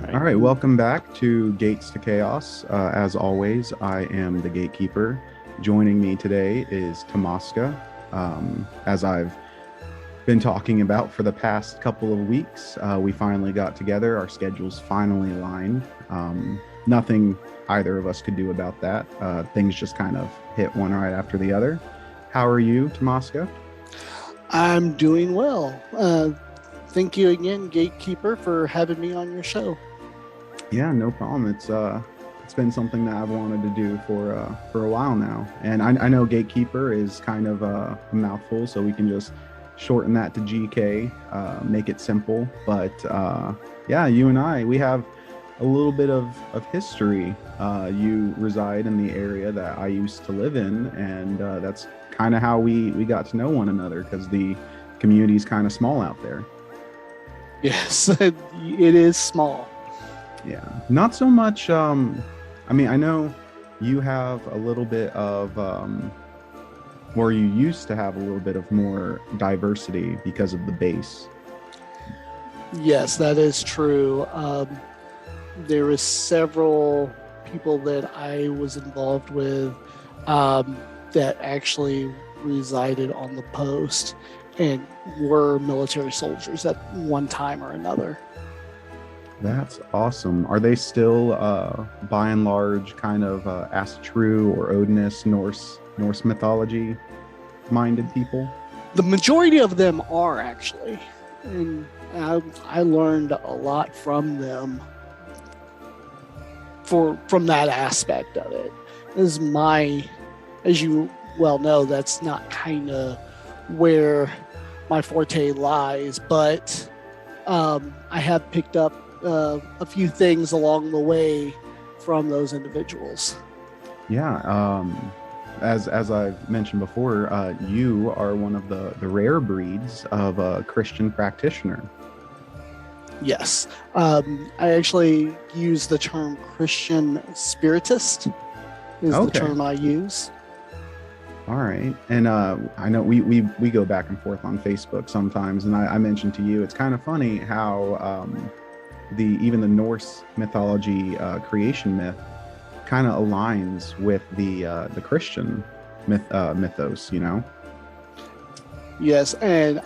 All right, welcome back to Gates to Chaos. As always, I am the Gatekeeper. Joining me today is Tamaska. As I've been talking about for the past couple of weeks, we finally got together. Our schedules finally aligned. Nothing either of us could do about that. Things just kind of hit one right after the other. How are you, Tamaska? I'm doing well. Thank you again, Gatekeeper, for having me on your show. Yeah, no problem. It's been something that I've wanted to do for a while now, and I know Gatekeeper is kind of a mouthful, so we can just shorten that to GK, make it simple. But yeah, you and we have a little bit of history. You reside in the area that I used to live in, and that's kind of how we got to know one another because the community is kind of small out there. Yes, it is small. Yeah, not so much. I mean, I know you have a little bit of, or you used to have a little bit of more diversity because of the base. Yes, that is true. There is several people that I was involved with that actually resided on the post and were military soldiers at one time or another. That's awesome. Are they still, by and large, kind of Astru or Odinist Norse mythology minded people? The majority of them are actually, and I learned a lot from them from that aspect of it. This is as you well know, that's not kind of where my forte lies, but I have picked up a few things along the way from those individuals. Yeah. As I've mentioned before, you are one of the rare breeds of a Christian practitioner. Yes. I actually use the term Christian spiritist is the term I use. All right. And I know we go back and forth on Facebook sometimes, and I mentioned to you, it's kind of funny how even the Norse mythology creation myth kind of aligns with the Christian mythos, you know? Yes, and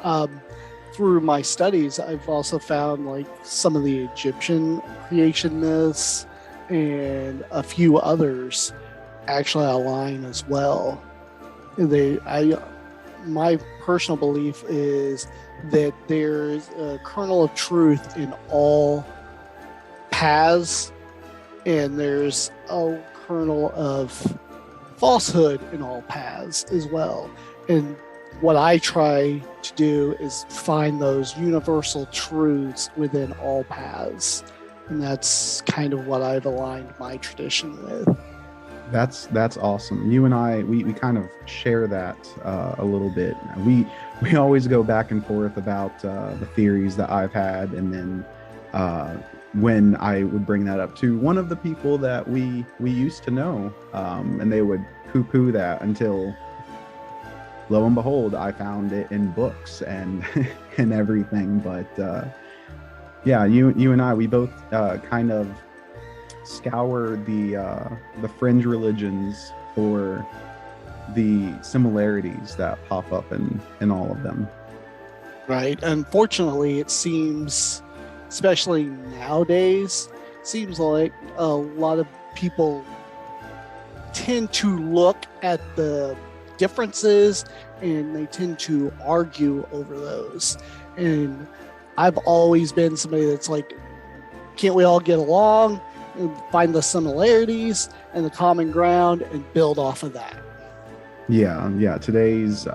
through my studies, I've also found like some of the Egyptian creation myths and a few others actually align as well. My personal belief is that there's a kernel of truth in all paths, and there's a kernel of falsehood in all paths as well. And what I try to do is find those universal truths within all paths. And that's kind of what I've aligned my tradition with. That's awesome. You and we kind of share that a little bit. We always go back and forth about the theories that I've had, and then when I would bring that up to one of the people that we used to know, and they would poo-poo that until, lo and behold, I found it in books and and everything. But yeah, you and we both kind of scour the fringe religions for the similarities that pop up in all of them. Right. Unfortunately, it seems, especially nowadays, seems like a lot of people tend to look at the differences and they tend to argue over those. And I've always been somebody that's like, can't we all get along and find the similarities and the common ground and build off of that? Yeah. Today's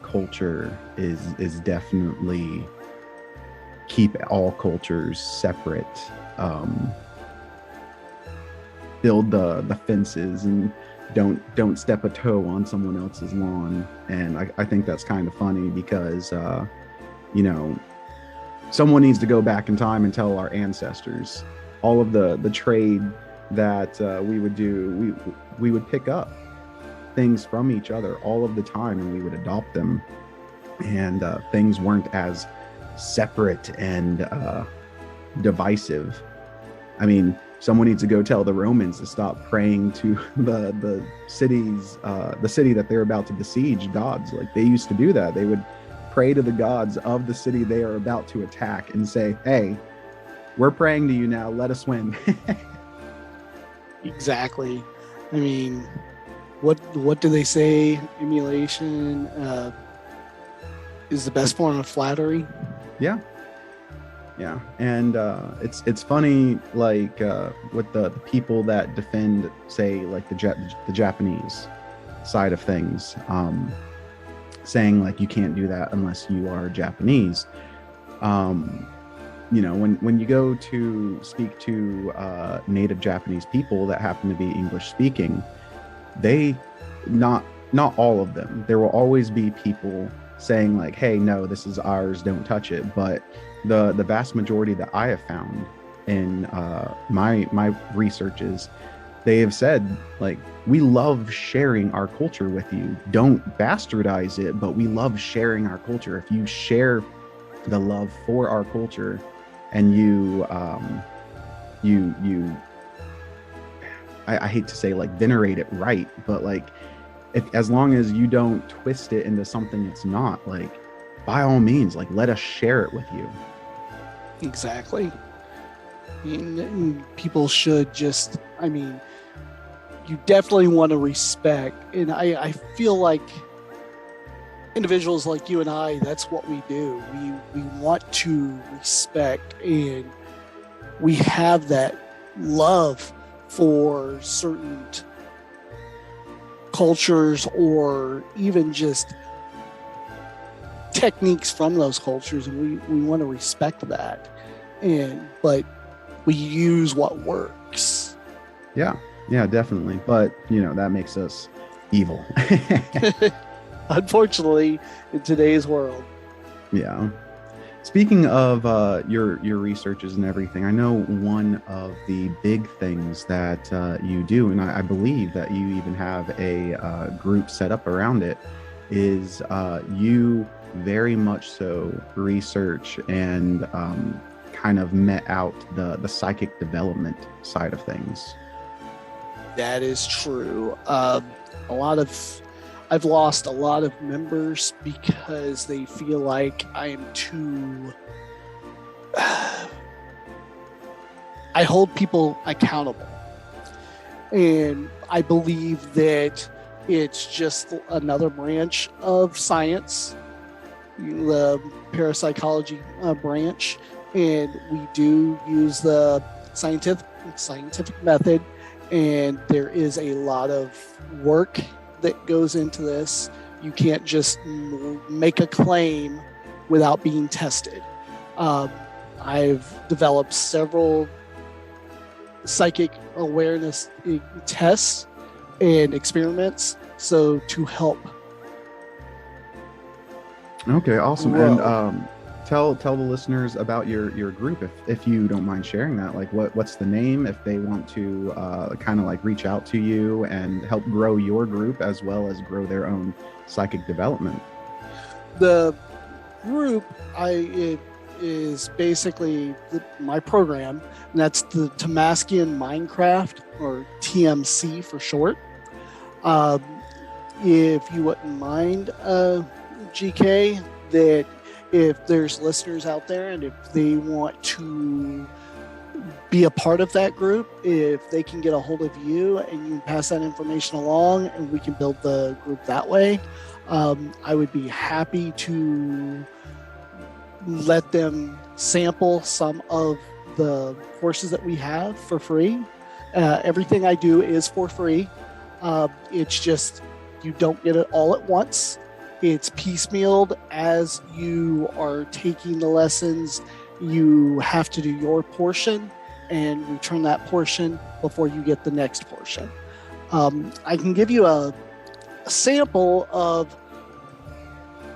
culture is definitely keep all cultures separate. Build the fences and don't step a toe on someone else's lawn. And I think that's kind of funny because you know, someone needs to go back in time and tell our ancestors all of the trade that we would do. We would pick up things from each other all of the time, and we would adopt them. And things weren't as separate and divisive I mean, someone needs to go tell the Romans to stop praying to the city that they're about to besiege gods. Like they used to do that. They would pray to the gods of the city they are about to attack and say, "Hey, we're praying to you now. Let us win." Exactly. I mean, what do they say? Emulation is the best form of flattery. Yeah, yeah, and it's funny, like with the people that defend, say, like the Japanese side of things, saying like you can't do that unless you are Japanese. When you go to speak to native Japanese people that happen to be English speaking, they not all of them. There will always be people saying like, "Hey, no, this is ours. Don't touch it." But the vast majority that I have found in my researches, they have said like, "We love sharing our culture with you. Don't bastardize it, but we love sharing our culture. If you share the love for our culture and you I hate to say like venerate it, right, but like as long as you don't twist it into something it's not, like by all means, like let us share it with you." Exactly. People should just, I mean, you definitely want to respect. And I feel like individuals like you and I, that's what we do. We want to respect, and we have that love for certain cultures or even just techniques from those cultures, and we want to respect that. But we use what works. Yeah, definitely, but that makes us evil. Unfortunately, in today's world. Yeah. Speaking of your researches and everything, I know one of the big things that you do, and I believe that you even have a group set up around it, is you very much so research and kind of met out the psychic development side of things. That is true. I've lost a lot of members because they feel like I am too. I hold people accountable, and I believe that it's just another branch of science, the parapsychology branch, and we do use the scientific method, and there is a lot of work that goes into this. You can't just make a claim without being tested. I've developed several psychic awareness tests and experiments, so to help. Okay, awesome. Grow. And tell the listeners about your group, if you don't mind sharing that. Like what's the name, if they want to kind of like reach out to you and help grow your group as well as grow their own psychic development. The group is basically my program, and that's the Tamaskian Minecraft, or TMC for short. If you wouldn't mind, GK, that if there's listeners out there and if they want to be a part of that group, if they can get a hold of you and you pass that information along and we can build the group that way, I would be happy to let them sample some of the courses that we have for free. Everything I do is for free. It's just you don't get it all at once. It's piecemealed as you are taking the lessons. You have to do your portion and return that portion before you get the next portion. I can give you a sample of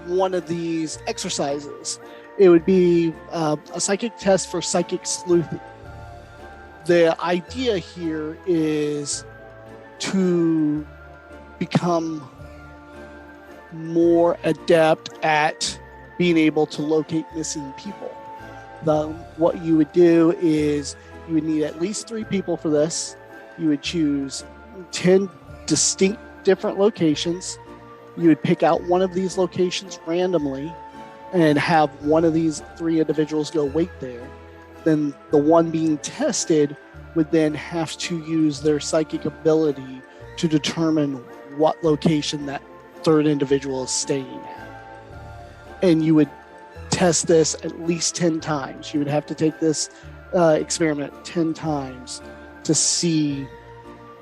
one of these exercises. It would be a psychic test for psychic sleuthing. The idea here is to become more adept at being able to locate missing people. What you would do is You would need at least 3 people for this. You would choose 10 distinct different locations. You would pick out one of these locations randomly and have one of these 3 individuals go wait there. Then the one being tested would then have to use their psychic ability to determine what location that 3rd individual is staying at. And you would test this at least 10 times. You would have to take this experiment 10 times to see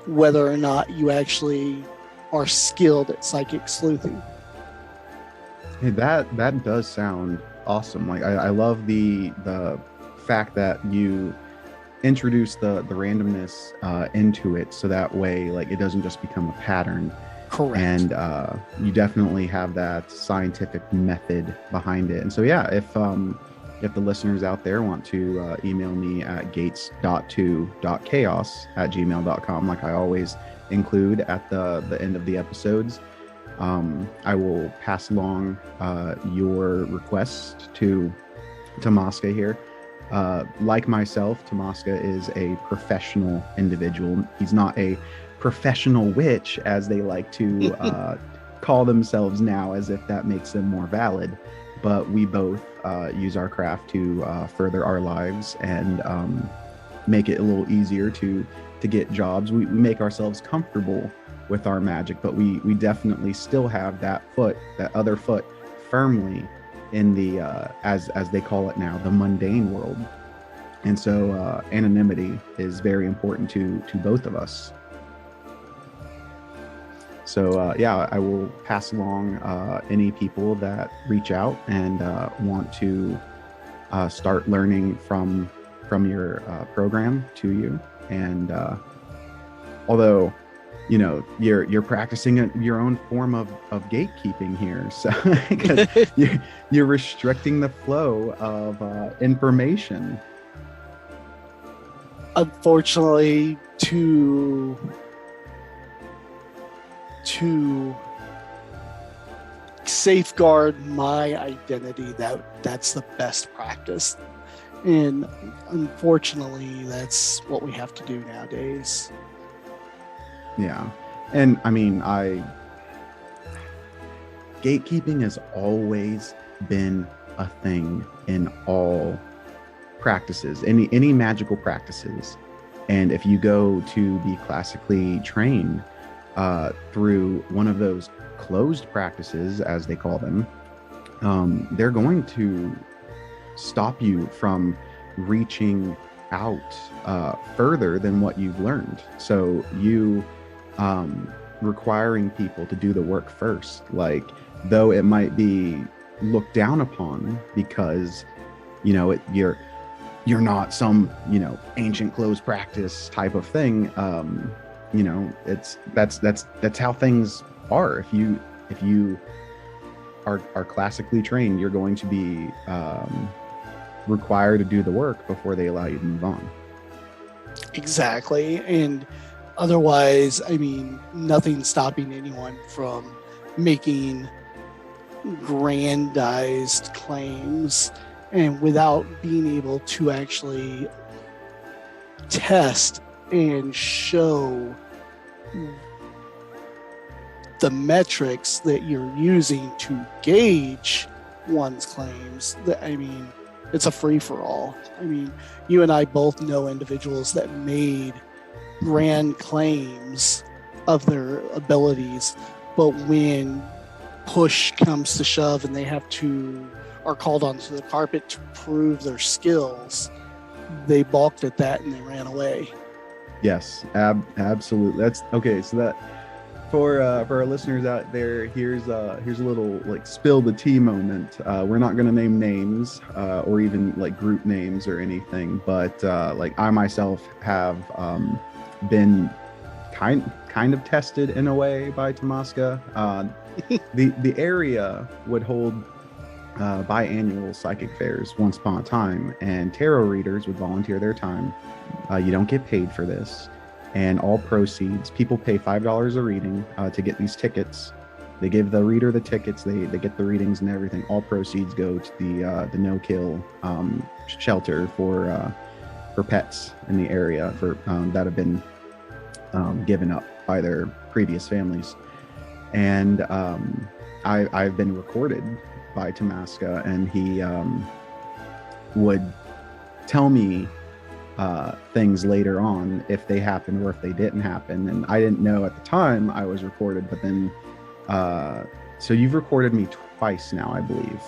whether or not you actually are skilled at psychic sleuthing. Hey, that does sound awesome. Like I love the fact that you introduce the randomness into it, so that way like it doesn't just become a pattern. Correct. And you definitely have that scientific method behind it. And so yeah, if the listeners out there want to email me at gates.2.chaos@gmail.com, like I always include at the end of the episodes, I will pass along your request to Tamaska here. Like myself, Tamaska is a professional individual. He's not a professional witch, as they like to call themselves now, as if that makes them more valid. But we both use our craft to further our lives and make it a little easier to get jobs. We make ourselves comfortable with our magic, but we definitely still have that other foot firmly in the as they call it now, the mundane world. And so anonymity is very important to both of us. So yeah, I will pass along any people that reach out and want to start learning from your program to you. And although you're practicing your own form of gatekeeping here, so because you're restricting the flow of information. Unfortunately, to safeguard my identity, that's the best practice. And unfortunately, that's what we have to do nowadays. Yeah. And I mean, gatekeeping has always been a thing in all practices, any magical practices. And if you go to be classically trained through one of those closed practices, as they call them, they're going to stop you from reaching out further than what you've learned. So you requiring people to do the work first, like, though it might be looked down upon because you're not some ancient closed practice type of thing. That's how things are. If you are classically trained, you're going to be required to do the work before they allow you to move on. Exactly. And otherwise, I mean, nothing's stopping anyone from making grandized claims and without being able to actually test and show the metrics that you're using to gauge one's claims. It's a free-for-all. I mean, you and I both know individuals that made grand claims of their abilities, but when push comes to shove and they are called onto the carpet to prove their skills, they balked at that and they ran away. Yes, absolutely. That's okay. So that for our listeners out there, here's a little like spill the tea moment. We're not going to name names or even like group names or anything, but like I myself have been kind of tested in a way by Tamaska. The area would hold biannual psychic fairs once upon a time, and tarot readers would volunteer their time. You don't get paid for this, and all proceeds, people pay $5 a reading to get these tickets. They give the reader the tickets, they get the readings and everything. All proceeds go to the no-kill shelter for for pets in the area for that have been given up by their previous families. And I've been recorded by Tamaska, and he would tell me things later on if they happened or if they didn't happen. And I didn't know at the time I was recorded, but then so you've recorded me twice now, I believe.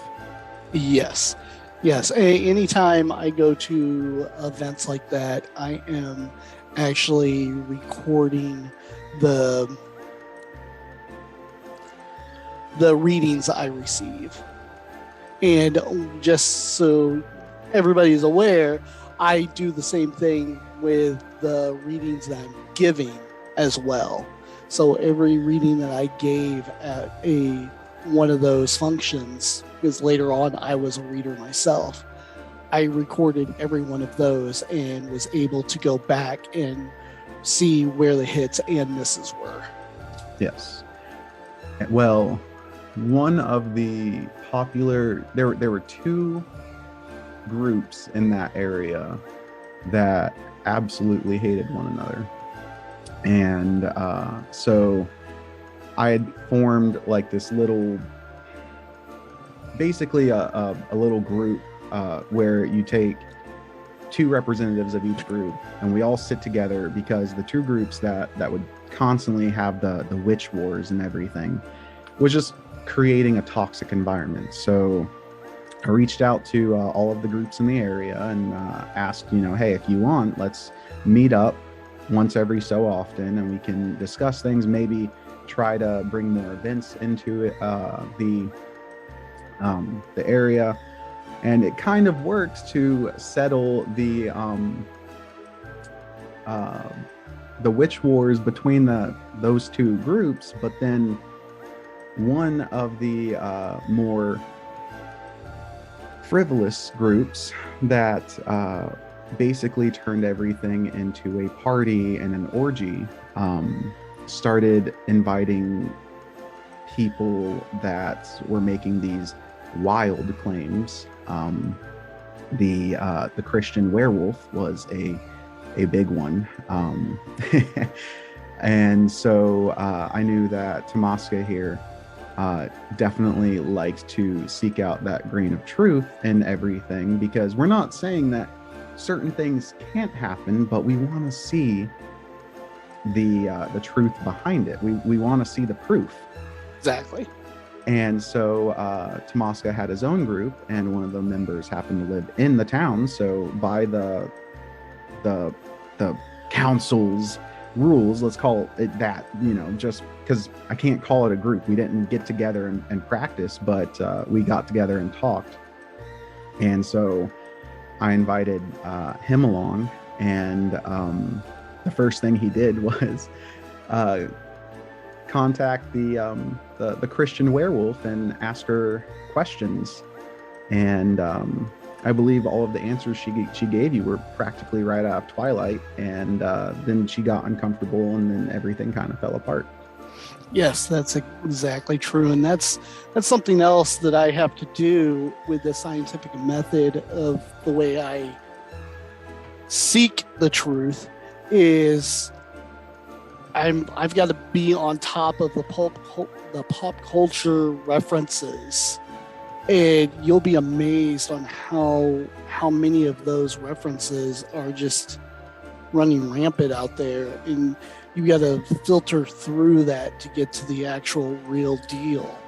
Yes. Yes. Anytime I go to events like that, I am actually recording the readings I receive. And just so everybody's aware, I do the same thing with the readings that I'm giving as well. So every reading that I gave at one of those functions, because later on I was a reader myself, I recorded every one of those and was able to go back and see where the hits and misses were. Yes. Well, one of the popular, there were two groups in that area that absolutely hated one another. And so I had formed like this little, basically a little group where you take two representatives of each group and we all sit together, because the two groups that would constantly have the witch wars and everything was just creating a toxic environment. So I reached out to all of the groups in the area and asked, hey, if you want, let's meet up once every so often and we can discuss things, maybe try to bring more events into it, the area. And it kind of works to settle the witch wars between those two groups. But then one of the more frivolous groups that basically turned everything into a party and an orgy started inviting people that were making these wild claims. The Christian werewolf was a big one. And so I knew that Tamaska here definitely likes to seek out that grain of truth in everything, because we're not saying that certain things can't happen, but we want to see the truth behind it. We want to see the proof. Exactly. And so Tamaska had his own group, and one of the members happened to live in the town. So by the council's rules, let's call it that, just because I can't call it a group. We didn't get together and practice, but we got together and talked. And so I invited him along, and the first thing he did was contact the Christian werewolf and ask her questions. And I believe all of the answers she gave you were practically right out of Twilight. And then she got uncomfortable, and then everything kind of fell apart. Yes, that's exactly true. And that's something else that I have to do with the scientific method of the way I seek the truth is I've got to be on top of the pop culture references. And you'll be amazed on how many of those references are just running rampant out there. And you got to filter through that to get to the actual real deal.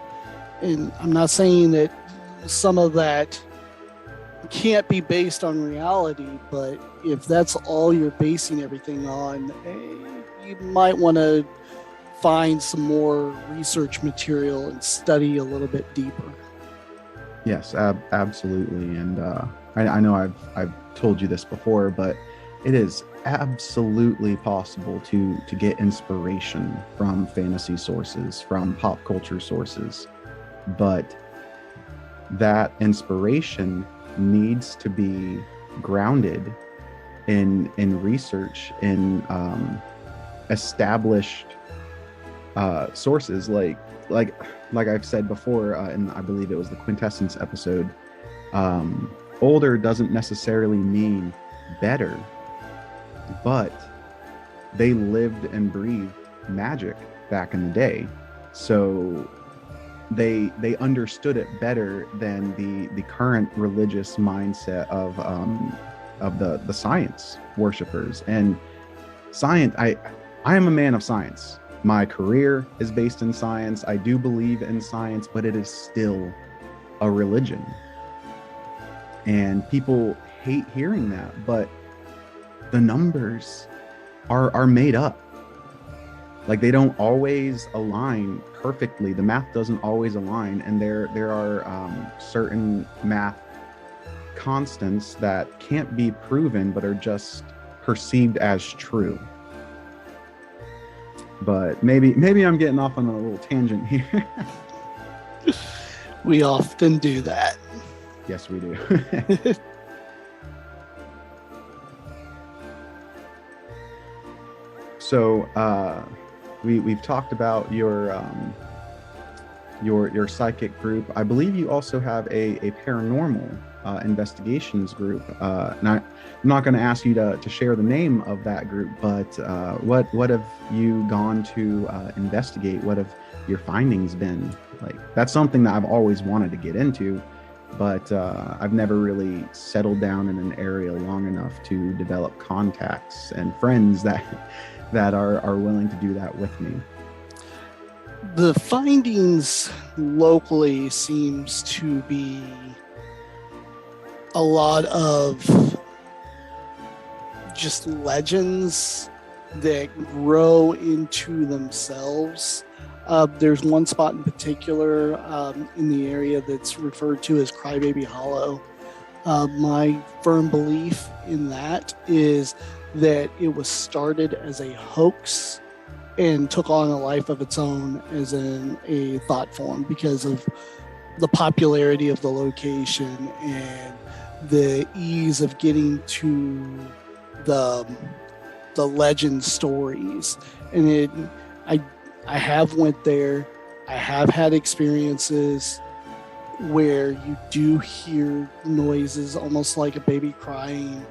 And I'm not saying that some of that can't be based on reality, but if that's all you're basing everything on, you might want to find some more research material and study a little bit deeper. Yes, absolutely. And I know I've told you this before, but it is absolutely possible to get inspiration from fantasy sources, from pop culture sources. But that inspiration needs to be grounded in research, in established sources, like I've said before, and I believe it was the Quintessence episode. Older doesn't necessarily mean better, but they lived and breathed magic back in the day. So they understood it better than the current religious mindset of the science worshipers. And science, I am a man of science. My career is based in science. I do believe in science, but it is still a religion. And people hate hearing that, but the numbers are made up. Like, they don't always align perfectly. The math doesn't always align, and there are certain math constants that can't be proven but are just perceived as true. But maybe I'm getting off on a little tangent here. We often do that. Yes, we do. So we've talked about your psychic group. I believe you also have a paranormal investigations group. I'm not going to ask you to share the name of that group, but what have you gone to investigate? What have your findings been? Like, that's something that I've always wanted to get into, but I've never really settled down in an area long enough to develop contacts and friends that are willing to do that with me. The findings locally seems to be a lot of just legends that grow into themselves. There's one spot in particular in the area that's referred to as Crybaby Hollow. My firm belief in that is that it was started as a hoax and took on a life of its own as a thought form because of the popularity of the location and the ease of getting to the legend stories. And I have went there. I have had experiences where you do hear noises almost like a baby crying.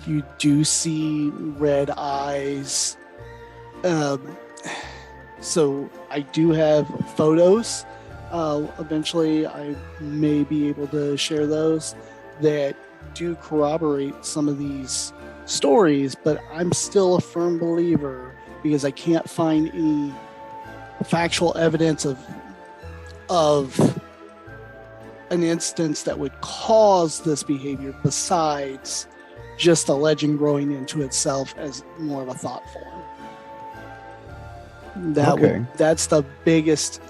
You do see red eyes. So I do have photos. Eventually, I may be able to share those that do corroborate some of these stories, but I'm still a firm believer because I can't find any factual evidence of an instance that would cause this behavior besides just a legend growing into itself as more of a thought form. That's the biggest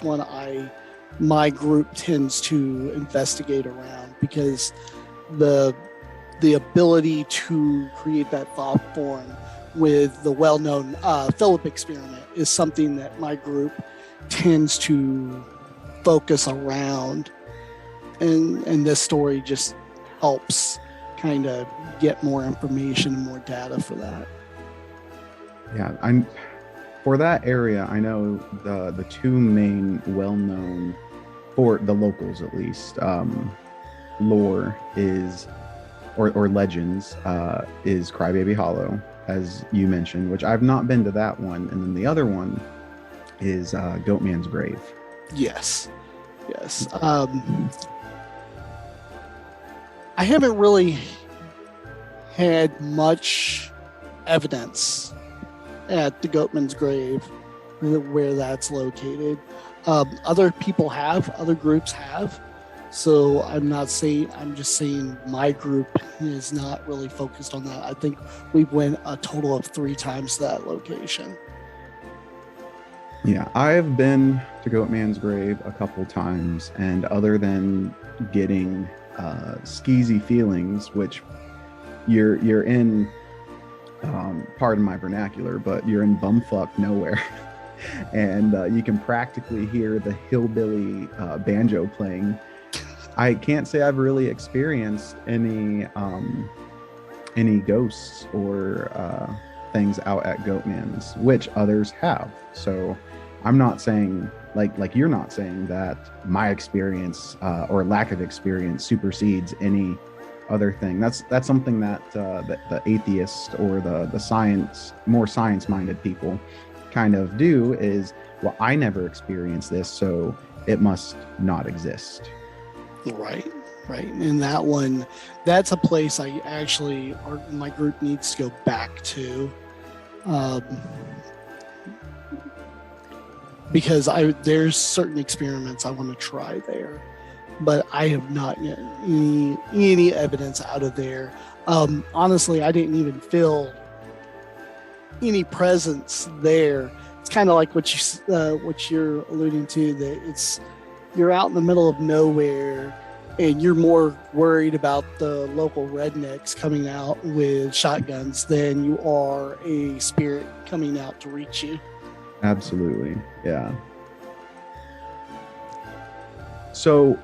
one my group tends to investigate around, because the ability to create that thought form with the well-known Philip experiment is something that my group tends to focus around, and this story just helps kind of get more information and more data for that. Yeah, for that area, I know the two main well-known, for the locals at least, lore is, or legends, is Crybaby Hollow, as you mentioned, which I've not been to that one, and then the other one is Goatman's Grave. Yes. I haven't really had much evidence at the Goatman's Grave where that's located. Other people have, other groups have. So I'm just saying my group is not really focused on that. I think we went a total of 3 times to that location. Yeah, I've been to Goatman's Grave a couple times, and other than getting skeezy feelings, which you're in, pardon my vernacular, but you're in bumfuck nowhere. And you can practically hear the hillbilly banjo playing. I can't say I've really experienced any ghosts or things out at Goatman's, which others have. So I'm not saying, like you're not saying, that my experience or lack of experience supersedes any other thing. That's something that the atheist or the science minded people kind of do is, well, I never experienced this, so it must not exist. Right, right. And that one, that's a place I actually, my group needs to go back to. Um, because there's certain experiments I want to try there, but I have not yet any evidence out of there. Honestly, I didn't even feel any presence there. It's kind of like what you're alluding to, that you're out in the middle of nowhere and you're more worried about the local rednecks coming out with shotguns than you are a spirit coming out to reach you. Absolutely. Yeah. So,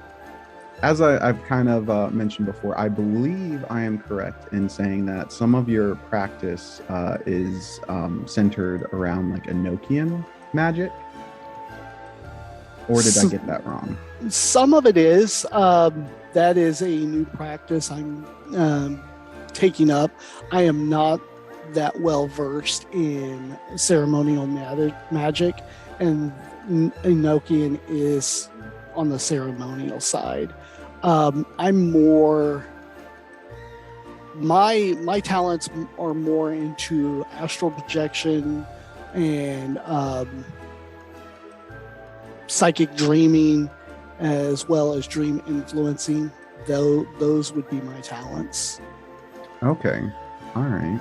as I've kind of mentioned before, I believe I am correct in saying that some of your practice is centered around like Enochian magic. Or did I get that wrong? Some of it is. That is a new practice I'm taking up. I am not that well versed in ceremonial magic, and Enochian is on the ceremonial side. I'm more, my talents are more into astral projection and psychic dreaming, as well as dream influencing. Though those would be my talents. Okay. All right.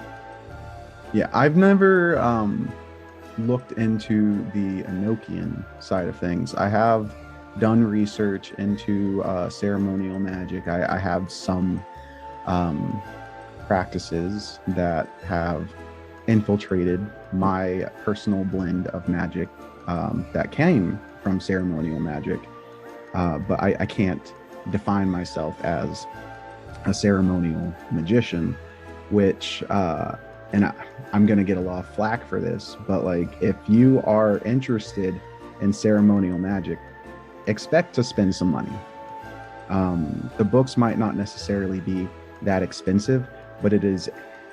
Yeah, I've never looked into the Enochian side of things. I have done research into ceremonial magic. I have some practices that have infiltrated my personal blend of magic that came from ceremonial magic. But I can't define myself as a ceremonial magician, which, and I'm going to get a lot of flack for this, but like, if you are interested in ceremonial magic, expect to spend some money. The books might not necessarily be that expensive, but it is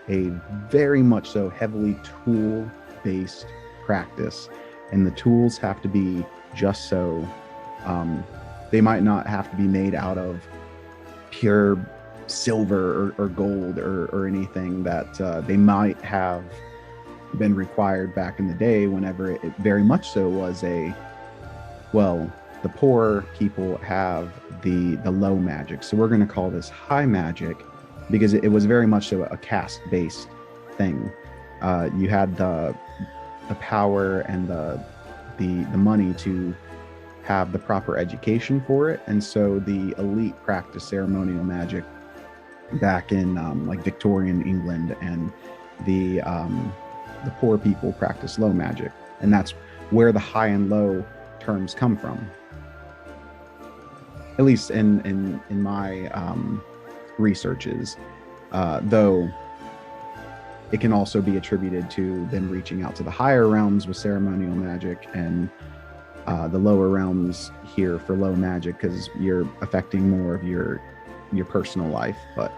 a very much so heavily tool-based practice, and the tools have to be just so. They might not have to be made out of pure silver or gold or anything that they might have been required back in the day, whenever it very much so was the poor people have the low magic. So we're going to call this high magic because it was very much so a caste-based thing. You had the power and the money to have the proper education for it, and so the elite practiced ceremonial magic back in like Victorian England, and the poor people practiced low magic, and that's where the high and low terms come from. At least in my researches, though it can also be attributed to them reaching out to the higher realms with ceremonial magic, and the lower realms here for low magic, because you're affecting more of your personal life. But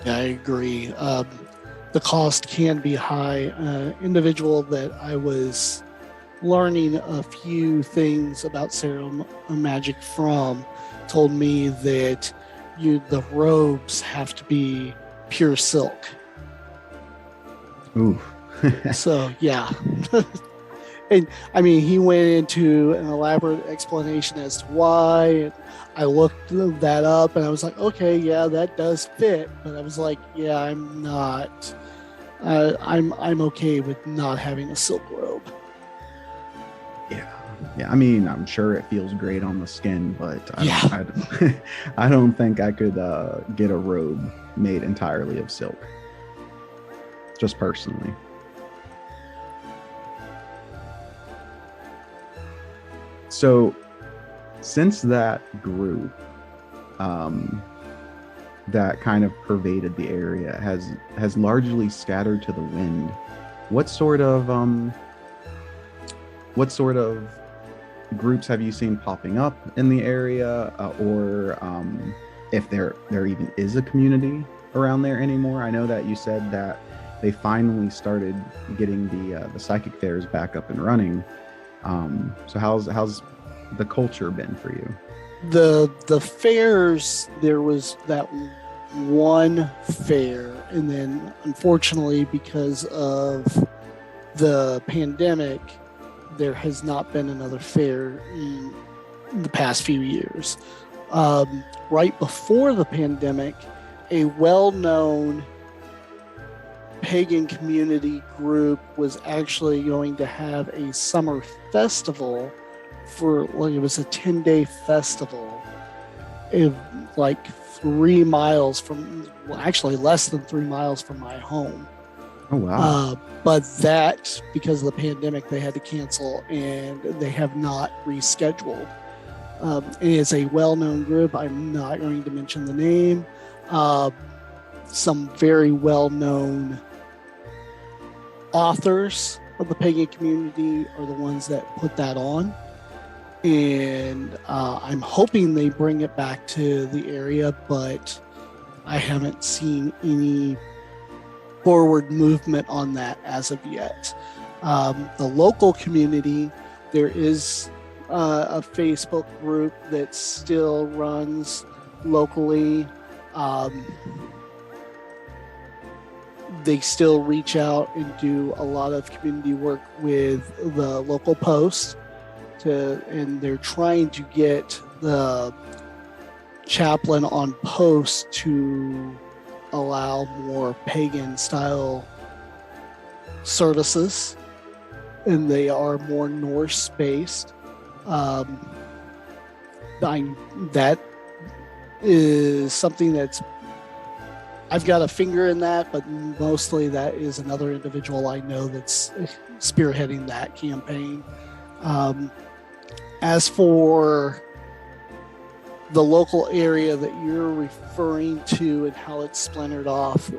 yeah, I agree. The cost can be high. Individual that I was learning a few things about ceremonial magic from told me that the robes have to be pure silk. ooh. So yeah. And I mean, he went into an elaborate explanation as to why. And I looked that up, and I was like, okay, yeah, that does fit. But I was like, yeah, I'm not. I'm okay with not having a silk robe. Yeah. I mean, I'm sure it feels great on the skin, but Yeah. I don't think I could get a robe made entirely of silk. Just personally. So, since that group that kind of pervaded the area has largely scattered to the wind, what sort of groups have you seen popping up in the area, or if there even is a community around there anymore? I know that you said that they finally started getting the psychic fairs back up and running. So how's the culture been for you? The fairs, there was that one fair, and then unfortunately, because of the pandemic, there has not been another fair in the past few years. Right before the pandemic, a well-known pagan community group was actually going to have a summer festival for, like, it was a 10-day festival, it, like 3 miles from, well, actually less than 3 miles from my home. Oh wow. But that, because of the pandemic, they had to cancel, and they have not rescheduled. It is a well-known group. I'm not going to mention the name. Some very well-known authors of the pagan community are the ones that put that on. And I'm hoping they bring it back to the area, but I haven't seen any forward movement on that as of yet. The local community, there is a Facebook group that still runs locally. They still reach out and do a lot of community work with the local post and they're trying to get the chaplain on post to allow more pagan style services, and they are more Norse based. That is something that's, I've got a finger in that, but mostly that is another individual I know that's spearheading that campaign. As for the local area that you're referring to and how it's splintered off,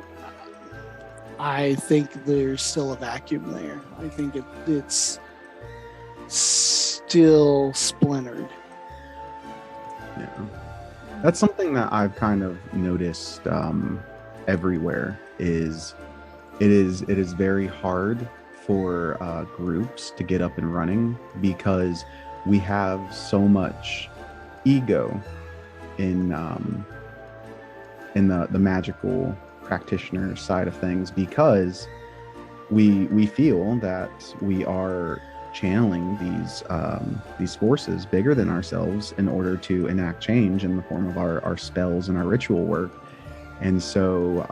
I think there's still a vacuum there. I think it's still splintered. Yeah, that's something that I've kind of noticed everywhere. It is very hard for groups to get up and running because we have so much ego in the magical practitioner side of things, because we feel that we are channeling these forces bigger than ourselves in order to enact change in the form of our spells and our ritual work. And so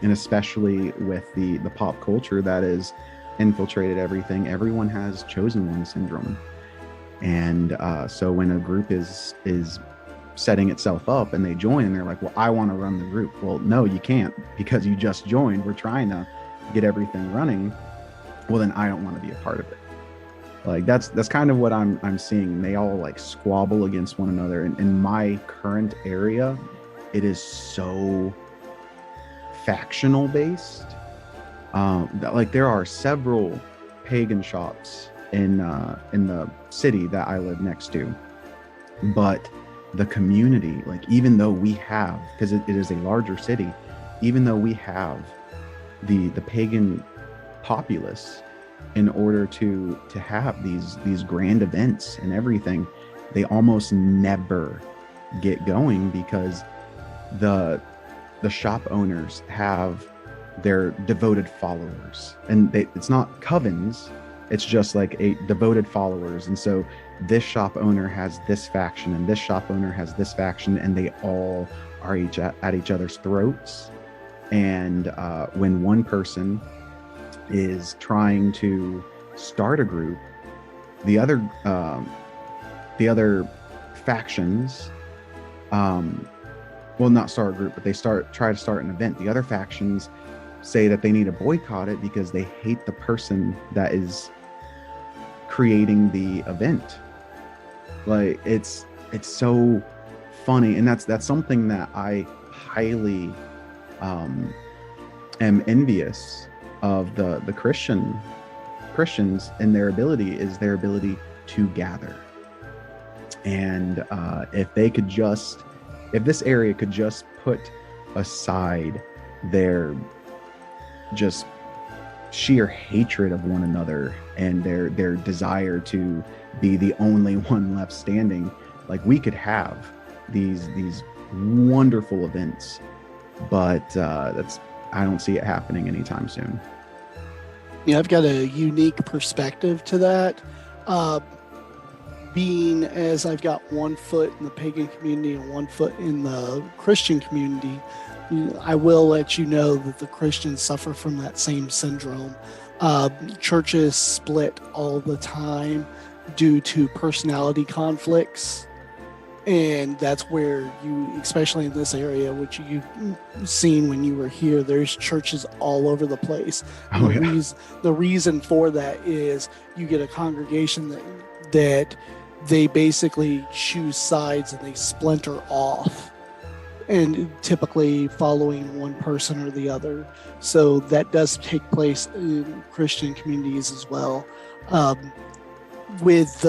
and especially with the pop culture that is infiltrated everything, everyone has chosen one syndrome. And so when a group is setting itself up and they join and they're like, well, I want to run the group. Well, no, you can't, because you just joined. We're trying to get everything running. Well, then I don't want to be a part of it. Like that's kind of what I'm seeing. They all like squabble against one another. And in my current area, it is so factional based. That, like, there are several pagan shops in the city that I live next to, but the community, like, even though we have, because it is a larger city, even though we have the pagan populace in order to have these grand events and everything, they almost never get going because the shop owners have their devoted followers, and it's not covens, it's just like a devoted followers. And so this shop owner has this faction and this shop owner has this faction, and they all are at each other's throats. And when one person is trying to start a group, the other factions, well, not start a group, but they try to start an event. The other factions say that they need to boycott it because they hate the person that is creating the event. Like, it's so funny, and that's something that I highly am envious of the Christians, and their ability to gather. And if this area could just put aside their just sheer hatred of one another and their desire to be the only one left standing, like we could have these wonderful events. But that's I don't see it happening anytime soon. Yeah, I've got a unique perspective to that. Uh, Being as I've got one foot in the pagan community and one foot in the Christian community, I will let you know that the Christians suffer from that same syndrome. Churches split all the time due to personality conflicts. And that's where you, especially in this area, which you've seen when you were here, there's churches all over the place. Oh, The reason for that is you get a congregation that they basically choose sides and they splinter off, and typically following one person or the other. So that does take place in Christian communities as well. With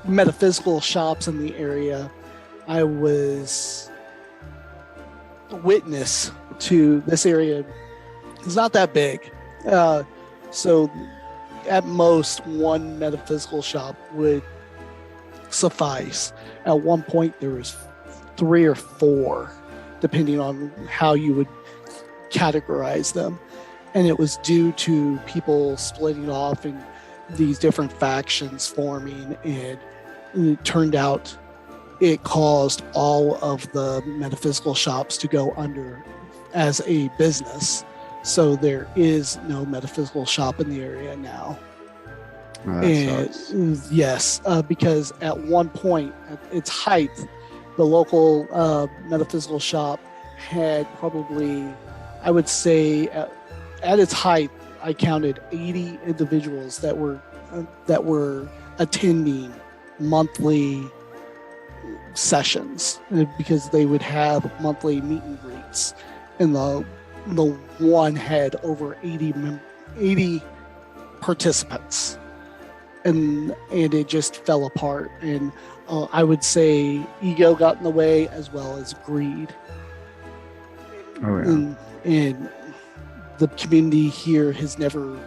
metaphysical shops in the area, I was a witness to this area. It's not that big. So at most one metaphysical shop would suffice. At one point there was 3 or 4, depending on how you would categorize them. And it was due to people splitting off and these different factions forming, and it turned out it caused all of the metaphysical shops to go under as a business. So there is no metaphysical shop in the area now. Oh, that sucks. Yes, because at one point, at its height, the local metaphysical shop had probably, I would say, at its height, I counted 80 individuals that were attending monthly sessions, because they would have monthly meet and greets, and the one had over 80 participants, and it just fell apart. And I would say ego got in the way as well as greed. Oh yeah. And the community here has never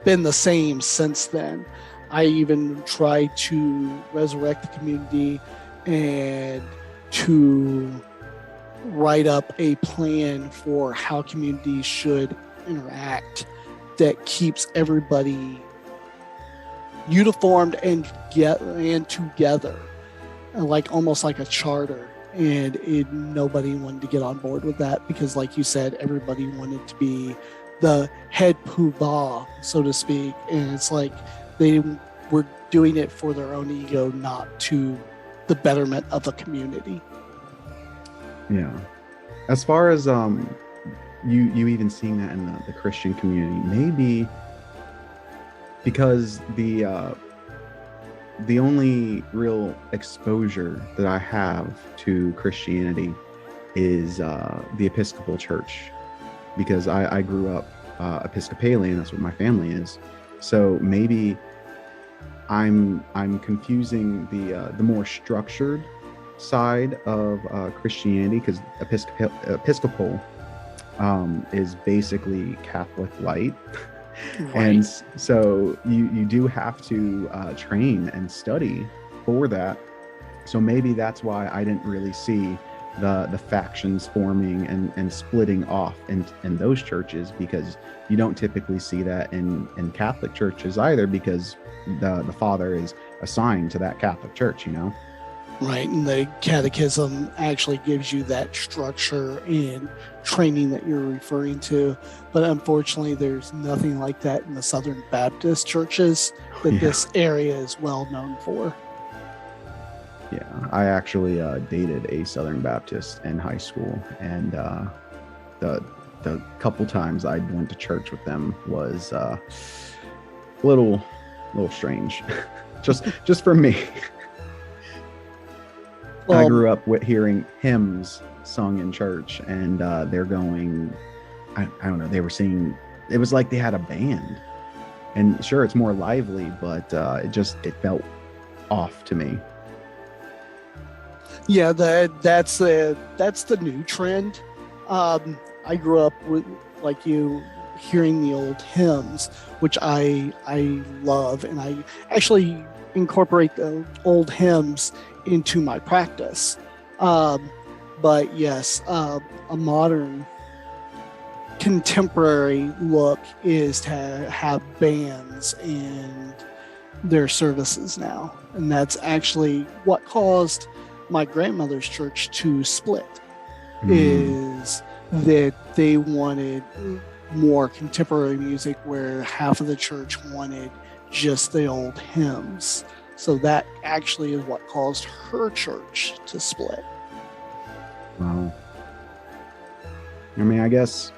been the same since then. I even tried to resurrect the community and to write up a plan for how communities should interact that keeps everybody uniformed and together, like almost like a charter. And nobody wanted to get on board with that, because like you said, everybody wanted to be the head poobah, so to speak. And it's like they were doing it for their own ego, not to the betterment of the community. Yeah. As far as you even seeing that in the Christian community, maybe because the only real exposure that I have to Christianity is the Episcopal Church, because I grew up Episcopalian. That's what my family is. So maybe I'm confusing the more structured side of Christianity, because Episcopal is basically Catholic light. Right. And so you do have to train and study for that. So maybe that's why I didn't really see the factions forming and splitting off in those churches, because you don't typically see that in Catholic churches either, because the father is assigned to that Catholic church, you know? Right, and the catechism actually gives you that structure and training that you're referring to. But unfortunately, there's nothing like that in the Southern Baptist churches that this area is well known for. Yeah, I actually dated a Southern Baptist in high school, and the couple times I went to church with them was a little strange, just for me. I grew up with hearing hymns sung in church, and they're going, I don't know, they were singing, it was like they had a band. And sure, it's more lively, but it felt off to me. Yeah, that's the new trend. I grew up with, like you, hearing the old hymns, which I love, and I actually incorporate the old hymns into my practice. Um, but yes, a modern contemporary look is to have bands and their services now, and that's actually what caused my grandmother's church to split. Mm, Is that they wanted more contemporary music, where half of the church wanted just the old hymns. So that actually is what caused her church to split. wow. I mean, I guess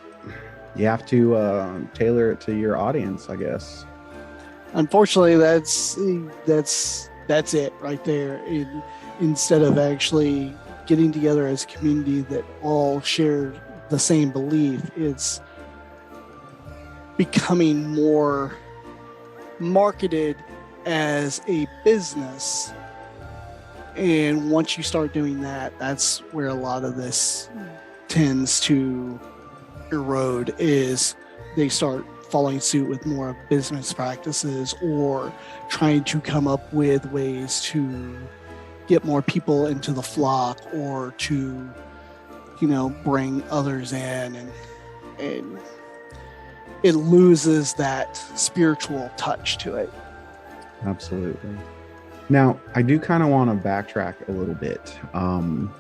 you have to tailor it to your audience, I guess. Unfortunately, that's it right there. Instead of actually getting together as a community that all share the same belief, it's becoming more marketed as a business. And once you start doing that, that's where a lot of this tends to erode, is they start following suit with more business practices, or trying to come up with ways to get more people into the flock, or to, bring others in, and it loses that spiritual touch to it. Absolutely. Now, I do kind of want to backtrack a little bit.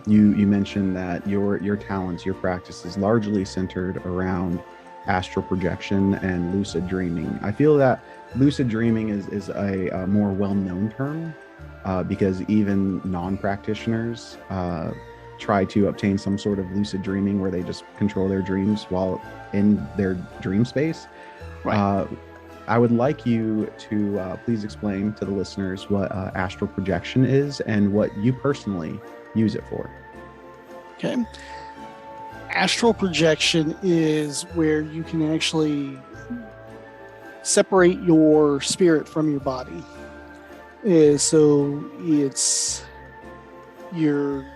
You mentioned that your talents, your practice is largely centered around astral projection and lucid dreaming. I feel that lucid dreaming is a more well-known term because even non-practitioners try to obtain some sort of lucid dreaming where they just control their dreams while in their dream space. Right. I would like you to please explain to the listeners what astral projection is and what you personally use it for. Okay. Astral projection is where you can actually separate your spirit from your body. So it's your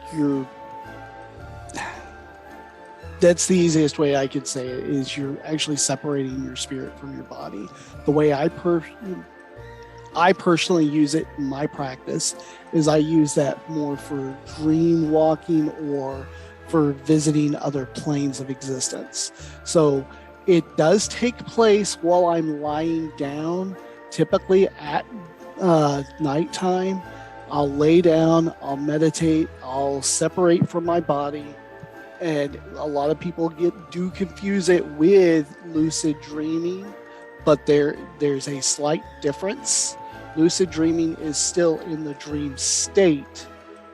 that's the easiest way I could say it, is you're actually separating your spirit from your body. The way I personally use it in my practice is I use that more for dream walking, or for visiting other planes of existence. So it does take place while I'm lying down, typically at nighttime. I'll lay down, I'll meditate, I'll separate from my body. And a lot of people do confuse it with lucid dreaming, but there's a slight difference. Lucid dreaming is still in the dream state,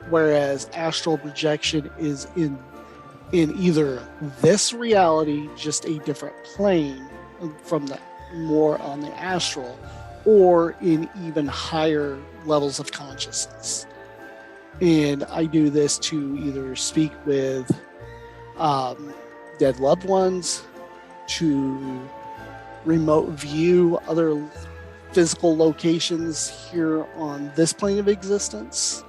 whereas astral projection is in either this reality, just a different plane from the more on the astral, or in even higher levels of consciousness. And I do this to either speak with dead loved ones, to remote view other physical locations here on this plane of existence,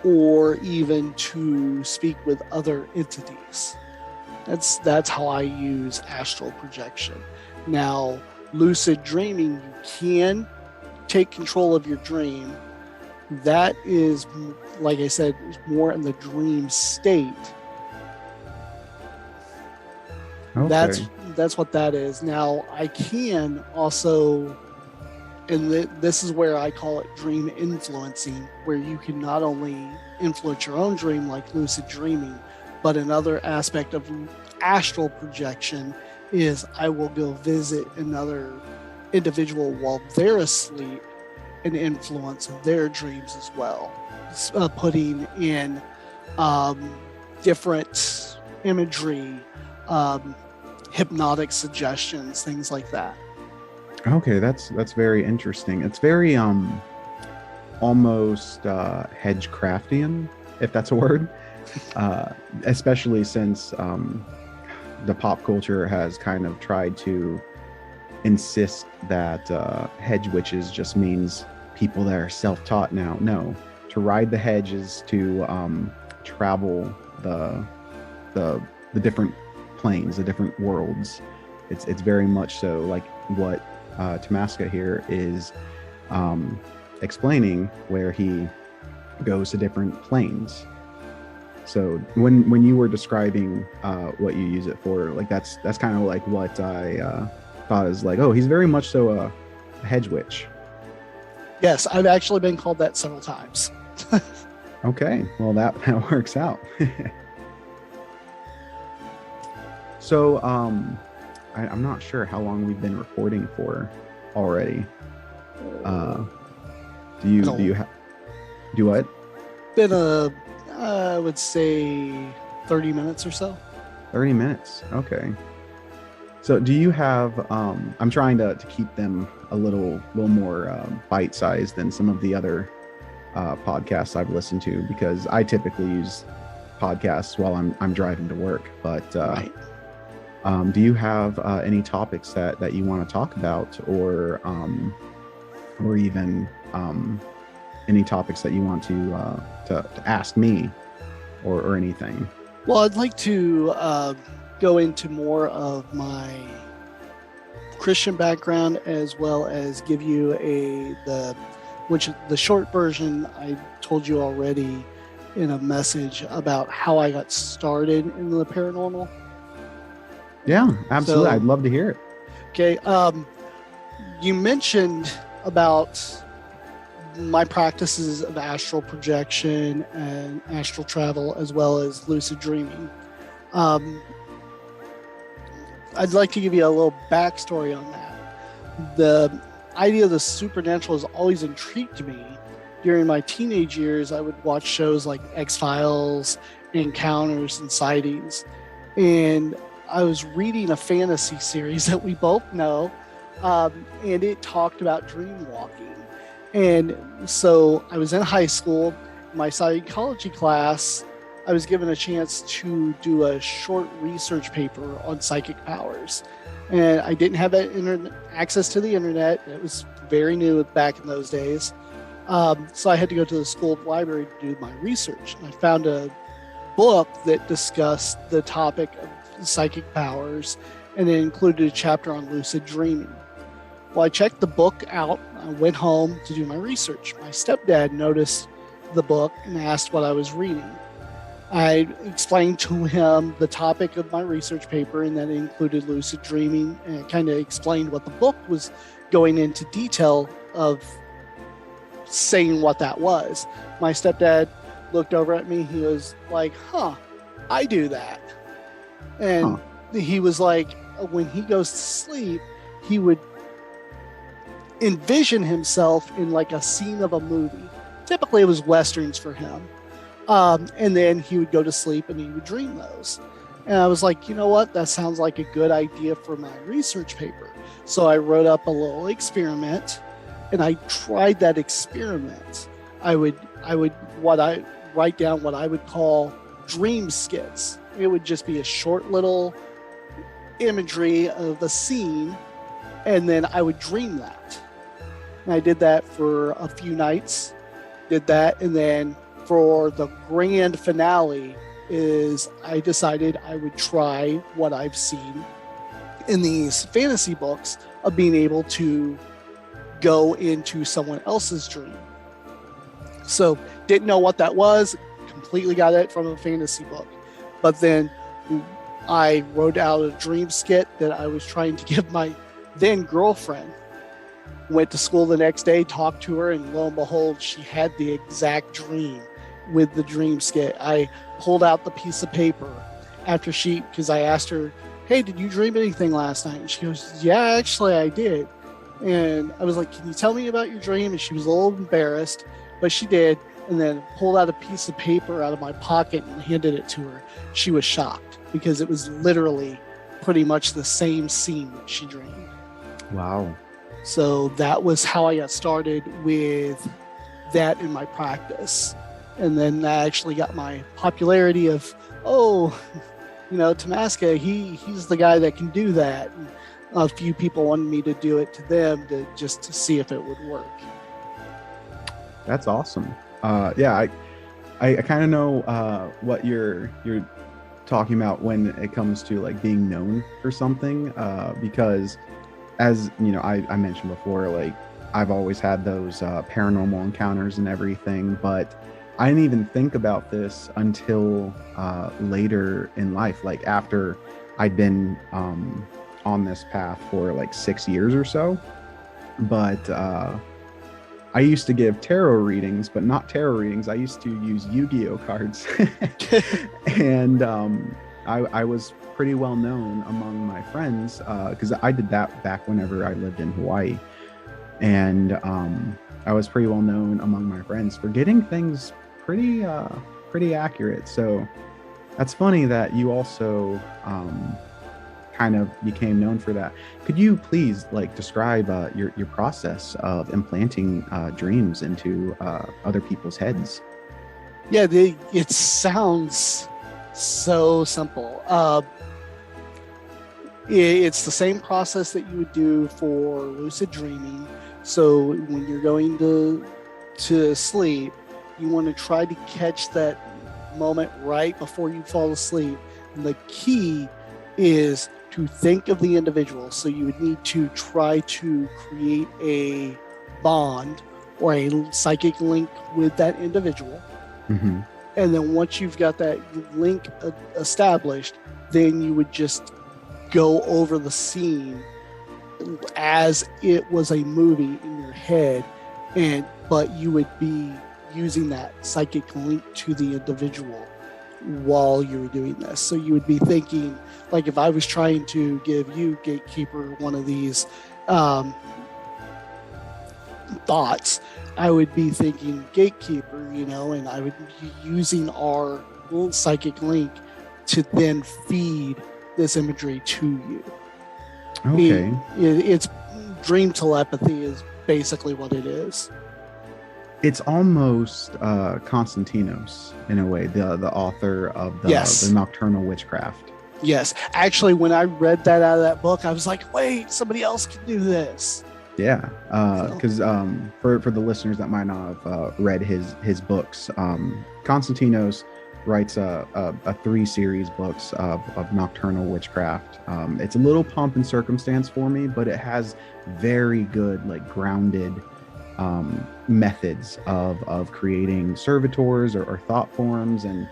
or even to speak with other entities. That's how I use astral projection. Now, lucid dreaming, you can take control of your dream. That is, like I said, more in the dream state. Okay. That's what that is. Now, I can also, and this is where I call it dream influencing, where you can not only influence your own dream like lucid dreaming, but another aspect of astral projection is I will go visit another individual while they're asleep and influence their dreams as well, putting in different imagery, hypnotic suggestions, things like that. Okay, that's very interesting. It's very almost hedgecraftian, if that's a word. Especially since the pop culture has kind of tried to insist that hedge witches just means people that are self-taught now. No, to ride the hedge is to travel the different planes, the different worlds. It's very much so like what Tamaska here is explaining, where he goes to different planes. So when you were describing what you use it for, like that's kind of like what I thought is like, oh, he's very much so a hedge witch. Yes, I've actually been called that several times. Okay, well that works out. So I'm not sure how long we've been recording for already. Do you do what? Been I would say 30 minutes or so. 30 minutes. Okay. So do you have I'm trying to keep them a little more bite-sized than some of the other podcasts I've listened to, because I typically use podcasts while I'm driving to work. But Right. do you have any topics that you want to talk about, or even any topics that you want to ask me, or anything? Well, I'd like to go into more of my Christian background, as well as give you the short version I told you already in a message about how I got started in the paranormal. Yeah, absolutely. So- I'd love to hear it. Okay. You mentioned about my practices of astral projection and astral travel, as well as lucid dreaming. I'd like to give you a little backstory on that. The idea of the supernatural has always intrigued me. During my teenage years, I would watch shows like X-Files, Encounters, and Sightings. And I was reading a fantasy series that we both know, and it talked about dreamwalking. And so I was in high school, my psychology class, I was given a chance to do a short research paper on psychic powers. And I didn't have access to the internet. It was very new back in those days. So I had to go to the school library to do my research. And I found a book that discussed the topic of psychic powers, and it included a chapter on lucid dreaming. Well, I checked the book out. I went home to do my research. My stepdad noticed the book and asked what I was reading. I explained to him the topic of my research paper, and that it included lucid dreaming, and kind of explained what the book was going into detail of saying what that was. My stepdad looked over at me. He was like, I do that. And he was like, when he goes to sleep, he would envision himself in like a scene of a movie. Typically it was Westerns for him. And then he would go to sleep and he would dream those. And I was like, you know what? That sounds like a good idea for my research paper. So I wrote up a little experiment, and I tried that experiment. I would write down what I would call dream skits. It would just be a short little imagery of a scene, and then I would dream that. And I did that for a few nights, and then for the grand finale is I decided I would try what I've seen in these fantasy books of being able to go into someone else's dream. So didn't know what that was, completely got it from a fantasy book. But then I wrote out a dream skit that I was trying to give my then girlfriend. Went to school the next day, talked to her, and lo and behold, she had the exact dream with the dream skit. I pulled out the piece of paper because I asked her, hey, did you dream anything last night? And she goes, yeah, actually I did. And I was like, can you tell me about your dream? And she was a little embarrassed, but she did. And then pulled out a piece of paper out of my pocket and handed it to her. She was shocked because it was literally pretty much the same scene that she dreamed. Wow. So that was how I got started with that in my practice. And then that actually got my popularity of, Tamaska, he's the guy that can do that. And a few people wanted me to do it to them to see if it would work. That's awesome. Yeah, I kind of know what you're talking about when it comes to like being known for something, because as you know, I mentioned before, like I've always had those paranormal encounters and everything, but I didn't even think about this until later in life, like after I'd been on this path for like 6 years or so. But I used to give tarot readings, but not tarot readings. I used to use Yu-Gi-Oh cards, and I was pretty well known among my friends because I did that back whenever I lived in Hawaii, and I was pretty well known among my friends for getting things pretty accurate. So that's funny that you also kind of became known for that. Could you please like describe your process of implanting dreams into other people's heads? Yeah, it sounds so simple. It's the same process that you would do for lucid dreaming. So when you're going to sleep, you want to try to catch that moment right before you fall asleep. And the key is to think of the individual. So you would need to try to create a bond or a psychic link with that individual. Mm-hmm. And then once you've got that link established, then you would just go over the scene as it was a movie in your head, but you would be using that psychic link to the individual while you were doing this. So you would be thinking, like if I was trying to give you, Gatekeeper, one of these thoughts, I would be thinking Gatekeeper, and I would be using our little psychic link to then feed this imagery to you. Okay. It's dream telepathy is basically what it is. It's almost Constantinos in a way, the author of Yes. the Nocturnal Witchcraft. Yes. Actually, when I read that out of that book, I was like, wait, somebody else can do this. Yeah, because for the listeners that might not have read his books, Constantinos writes a 3 series books of Nocturnal Witchcraft. It's a little pomp and circumstance for me, but it has very good like grounded methods of creating servitors or thought forms and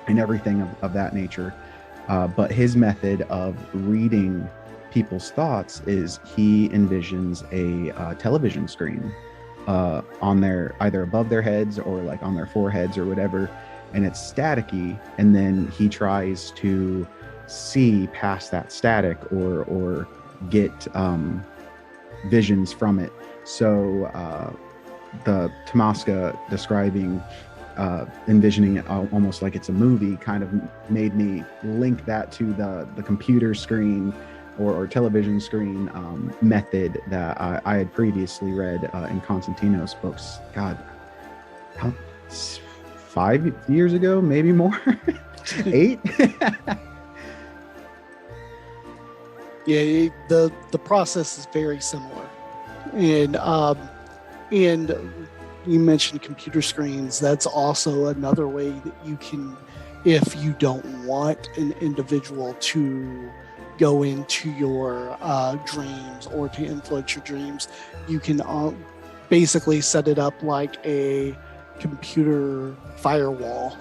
everything of that nature. But his method of reading people's thoughts is he envisions a television screen on their either above their heads or like on their foreheads or whatever, and it's staticky, and then he tries to see past that static or get visions from it. So the Tamaska describing envisioning it almost like it's a movie kind of made me link that to the computer screen or television screen method that I had previously read in Constantinos' books. God, 5 years ago, maybe more. 8. Yeah, the process is very similar, and you mentioned computer screens. That's also another way that you can, if you don't want an individual to go into your dreams or to influence your dreams, you can basically set it up like a computer firewall.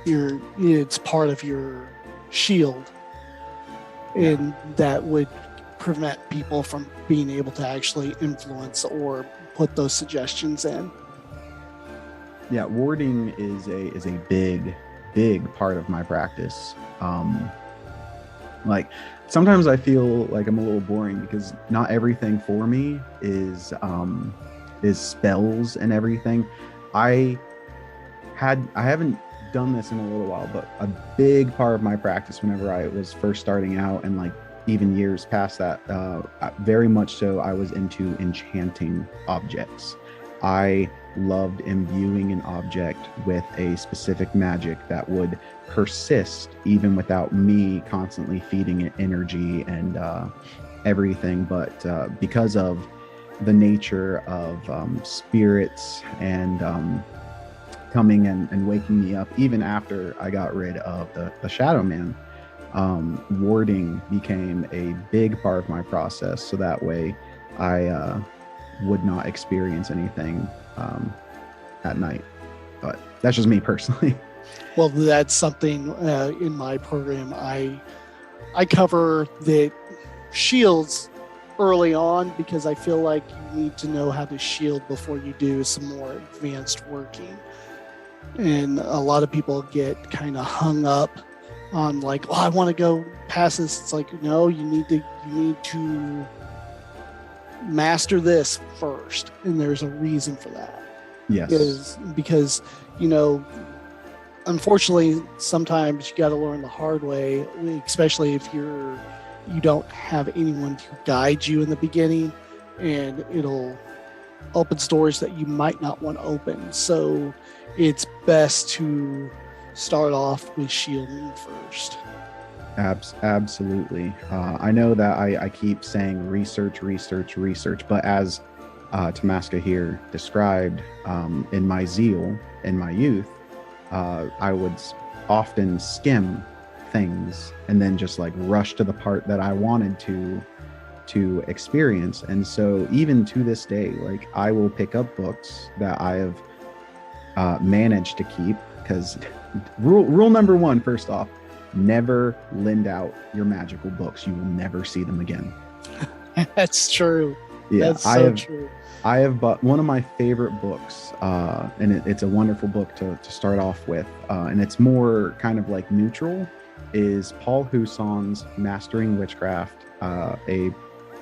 It's part of your shield, and that would prevent people from being able to actually influence or put those suggestions in. Yeah, warding is a big part of my practice. Like sometimes I feel like I'm a little boring because not everything for me is spells and everything. I haven't done this in a little while, but a big part of my practice whenever I was first starting out and like even years past that, very much so, I was into enchanting objects. I loved imbuing an object with a specific magic that would persist even without me constantly feeding it energy and everything. But because of the nature of spirits and coming and waking me up, even after I got rid of the Shadow Man. Warding became a big part of my process, so that way I would not experience anything at night. But that's just me personally. Well, that's something in my program. I cover the shields early on because I feel like you need to know how to shield before you do some more advanced working. And a lot of people get kind of hung up on like, oh, I want to go past this. It's like, no, you need to master this first, and there's a reason for that. Yes. Because you know, unfortunately, sometimes you got to learn the hard way, especially if you don't have anyone to guide you in the beginning, and it'll open doors that you might not want to open. So it's best to start off with shielding first. Absolutely. I know that I keep saying research, but as Tamaska here described, in my zeal, in my youth, I would often skim things and then just like rush to the part that I wanted to experience. And so even to this day, like I will pick up books that I have managed to keep, because rule number one, first off, never lend out your magical books. You will never see them again. That's true. Yeah, that's so true. I have bought one of my favorite books, and it's a wonderful book to start off with, and it's more kind of like neutral, is Paul Huson's Mastering Witchcraft, a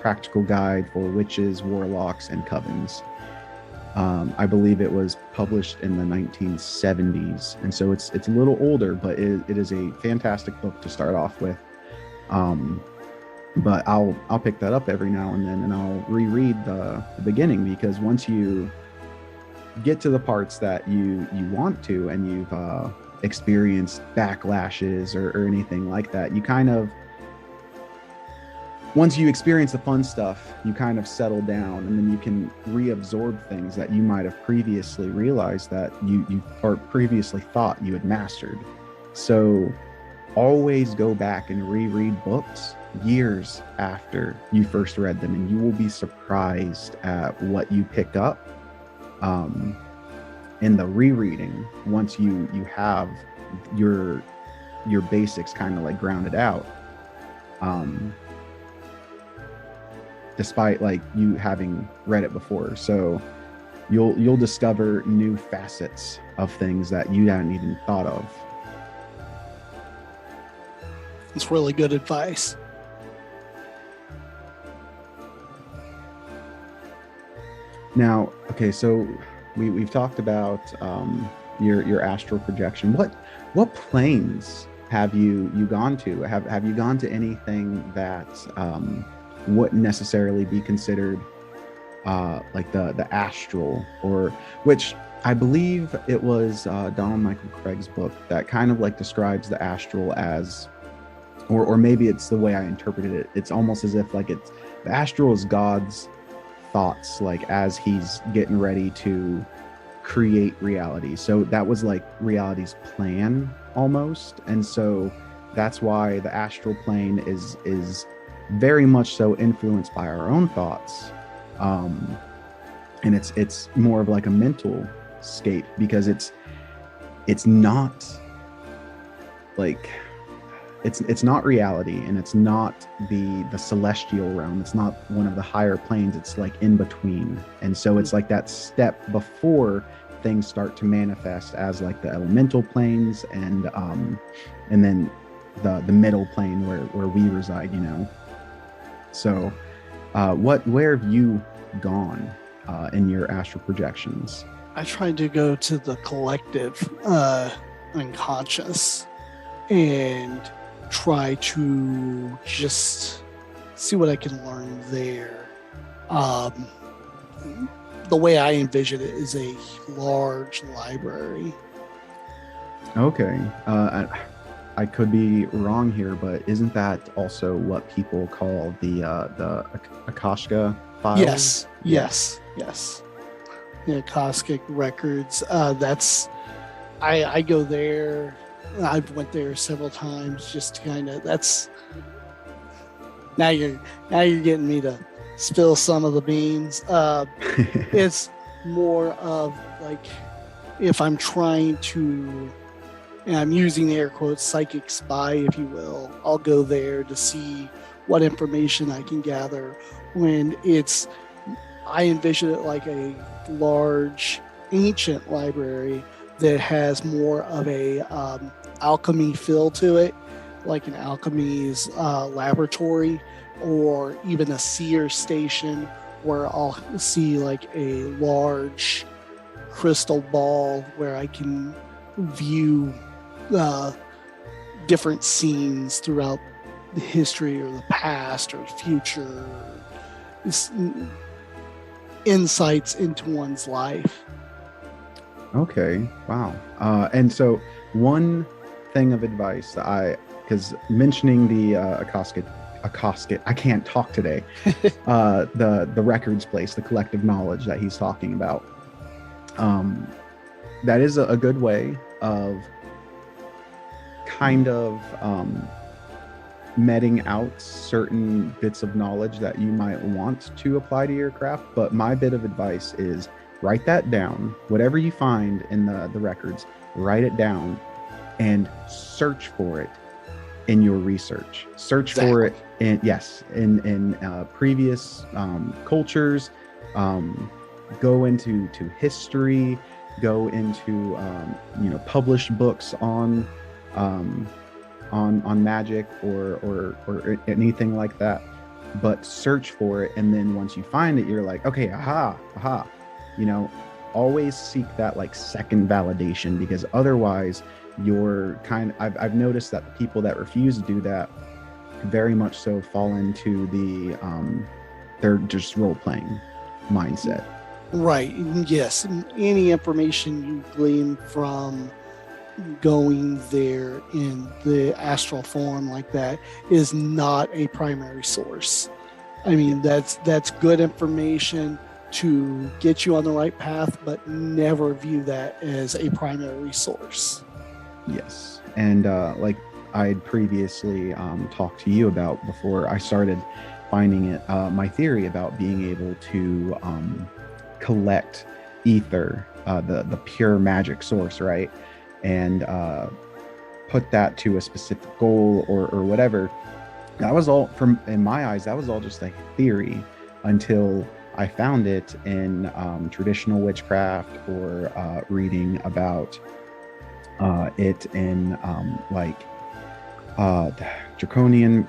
practical guide for witches, warlocks, and covens. I believe it was published in the 1970s, and so it's a little older, but it is a fantastic book to start off with. But I'll pick that up every now and then, and I'll reread the beginning, because once you get to the parts that you want to, and you've experienced backlashes or anything like that, you kind of, once you experience the fun stuff, you kind of settle down, and then you can reabsorb things that you might have previously realized that you or previously thought you had mastered. So always go back and reread books years after you first read them, and you will be surprised at what you pick up in the rereading once you have your basics kind of like grounded out, despite like you having read it before. So you'll discover new facets of things that you hadn't even thought of. It's really good advice. Now, okay, so we've talked about your astral projection. What planes have you gone to? Have you gone to anything that wouldn't necessarily be considered like the astral, or which I believe it was Donald Michael Craig's book that kind of like describes the astral as, or maybe it's the way I interpreted it. It's almost as if like the astral is God's thoughts, like as he's getting ready to create reality. So that was like reality's plan almost. And so that's why the astral plane is very much so influenced by our own thoughts. And it's more of like a mental scape, because it's not like, it's not reality, and it's not the celestial realm. It's not one of the higher planes. It's like in between. And so it's like that step before things start to manifest as like the elemental planes, and then the middle plane where we reside, you know. So where have you gone in your astral projections? I tried to go to the collective unconscious and try to just see what I can learn there. The way I envision it is a large library. Okay. I could be wrong here, but isn't that also what people call the Akashka files? Yes, Yeah. yes. Yeah, Cosmic Records. That's I go there. I've went there several times just to kind of. That's now you're now you're getting me to spill some of the beans. It's more of like if I'm trying to, and I'm using air quotes, psychic spy, if you will, I'll go there to see what information I can gather. When I envision it like a large, ancient library that has more of a alchemy feel to it, like an alchemy's laboratory, or even a seer station where I'll see like a large crystal ball where I can view uh, different scenes throughout the history or the past or future, insights into one's life. Okay. Wow. And so one thing of advice that because mentioning the Akasket, I can't talk today. The records place, the collective knowledge that he's talking about. Um, that is a good way of kind of meting out certain bits of knowledge that you might want to apply to your craft. But my bit of advice is write that down. Whatever you find in the records, write it down and search for it in your research. Search for it in previous cultures. Go into history. Go into published books on magic or anything like that, but search for it. And then once you find it, you're like, okay, aha, always seek that like second validation, because otherwise you're I've noticed that the people that refuse to do that very much so fall into the they're just role-playing mindset. Right. Yes. Any information you glean from going there in the astral form like that is not a primary source. I mean, that's good information to get you on the right path, but never view that as a primary source. Yes. And like I had previously talked to you about before I started finding it, my theory about being able to collect ether, the pure magic source, right? And put that to a specific goal or whatever. That was all, from in my eyes, that was all just a theory until I found it in traditional witchcraft or reading about it in draconian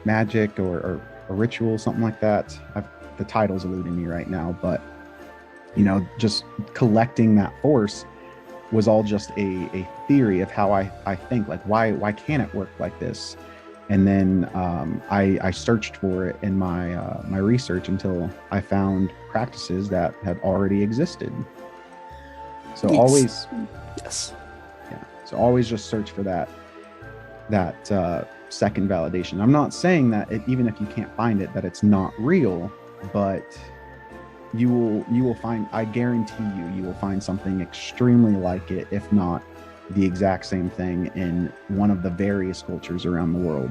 magic or a ritual, something like that. The title's eluding me right now, but just collecting that force was all just a theory of how I think, like why can't it work like this? And then I searched for it in my research until I found practices that had already existed. So always, yes, yeah. So always just search for that second validation. I'm not saying that even if you can't find it, that it's not real, but you will find, I guarantee you will find something extremely like it, if not the exact same thing, in one of the various cultures around the world.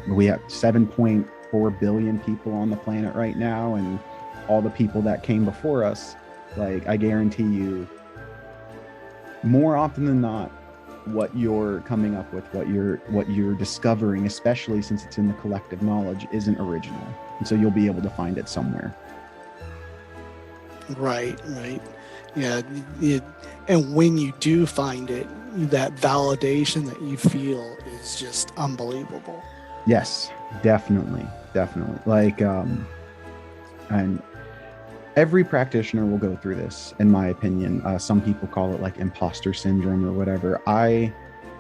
We have 7.4 billion people on the planet right now, and all the people that came before us. Like, I guarantee you, more often than not, what you're coming up with, what you're discovering, especially since it's in the collective knowledge, isn't original, and so you'll be able to find it somewhere. Right. Yeah. And when you do find it, that validation that you feel is just unbelievable. Yes, definitely. Like, and every practitioner will go through this, in my opinion. Some people call it like imposter syndrome or whatever. I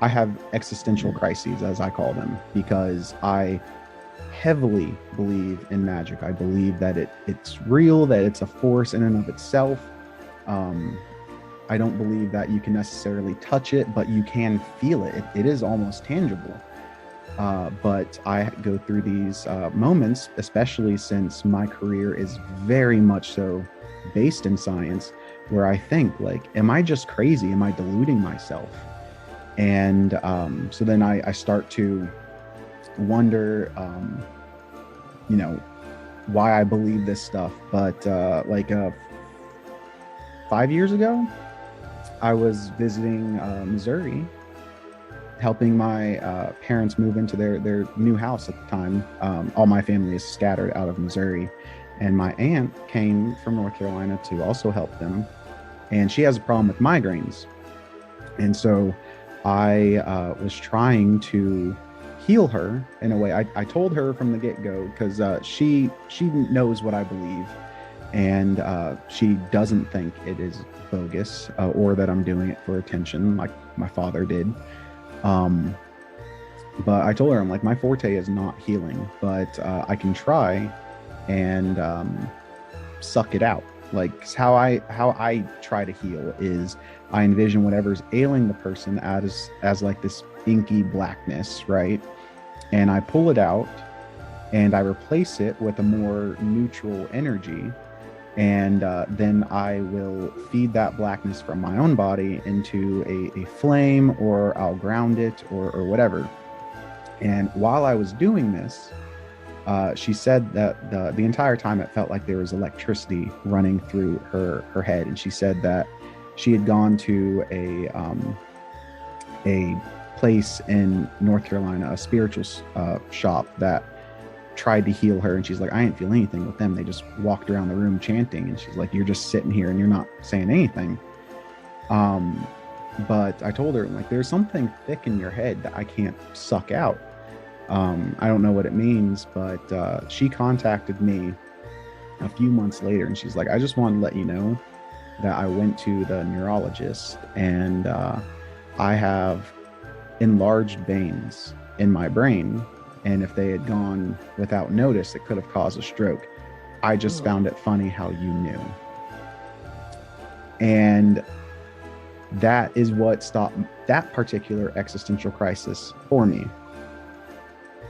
have existential crises, as I call them, because I heavily believe in magic. I believe that it's real, that it's a force in and of itself. I don't believe that you can necessarily touch it, but you can feel it. It is almost tangible. But I go through these moments, especially since my career is very much so based in science, where I think, like, am I just crazy? Am I deluding myself? And so then I start to wonder, you know, why I believe this stuff. But 5 years ago, I was visiting Missouri, helping my parents move into their new house at the time. All my family is scattered out of Missouri, and my aunt came from North Carolina to also help them. And she has a problem with migraines, and so I was trying to heal her in a way. I told her from the get go, because she knows what I believe, and she doesn't think it is bogus, or that I'm doing it for attention like my father did. Um, but I told her, I'm like, my forte is not healing, but I can try and suck it out. Like, how I try to heal is I envision whatever's ailing the person as like this inky blackness, right? And I pull it out and I replace it with a more neutral energy. And then I will feed that blackness from my own body into a flame, or I'll ground it, or whatever. And while I was doing this, she said that the entire time it felt like there was electricity running through her head. And she said that she had gone to a place in North Carolina, a spiritual shop that tried to heal her, and she's like, I didn't feel anything with them. They just walked around the room chanting, and she's like, you're just sitting here and you're not saying anything. But I told her, like, there's something thick in your head that I can't suck out. I don't know what it means, but she contacted me a few months later, and she's like, I just wanted to let you know that I went to the neurologist, and I have enlarged veins in my brain, and if they had gone without notice, it could have caused a stroke. I just found it funny how you knew. And that is what stopped that particular existential crisis for me.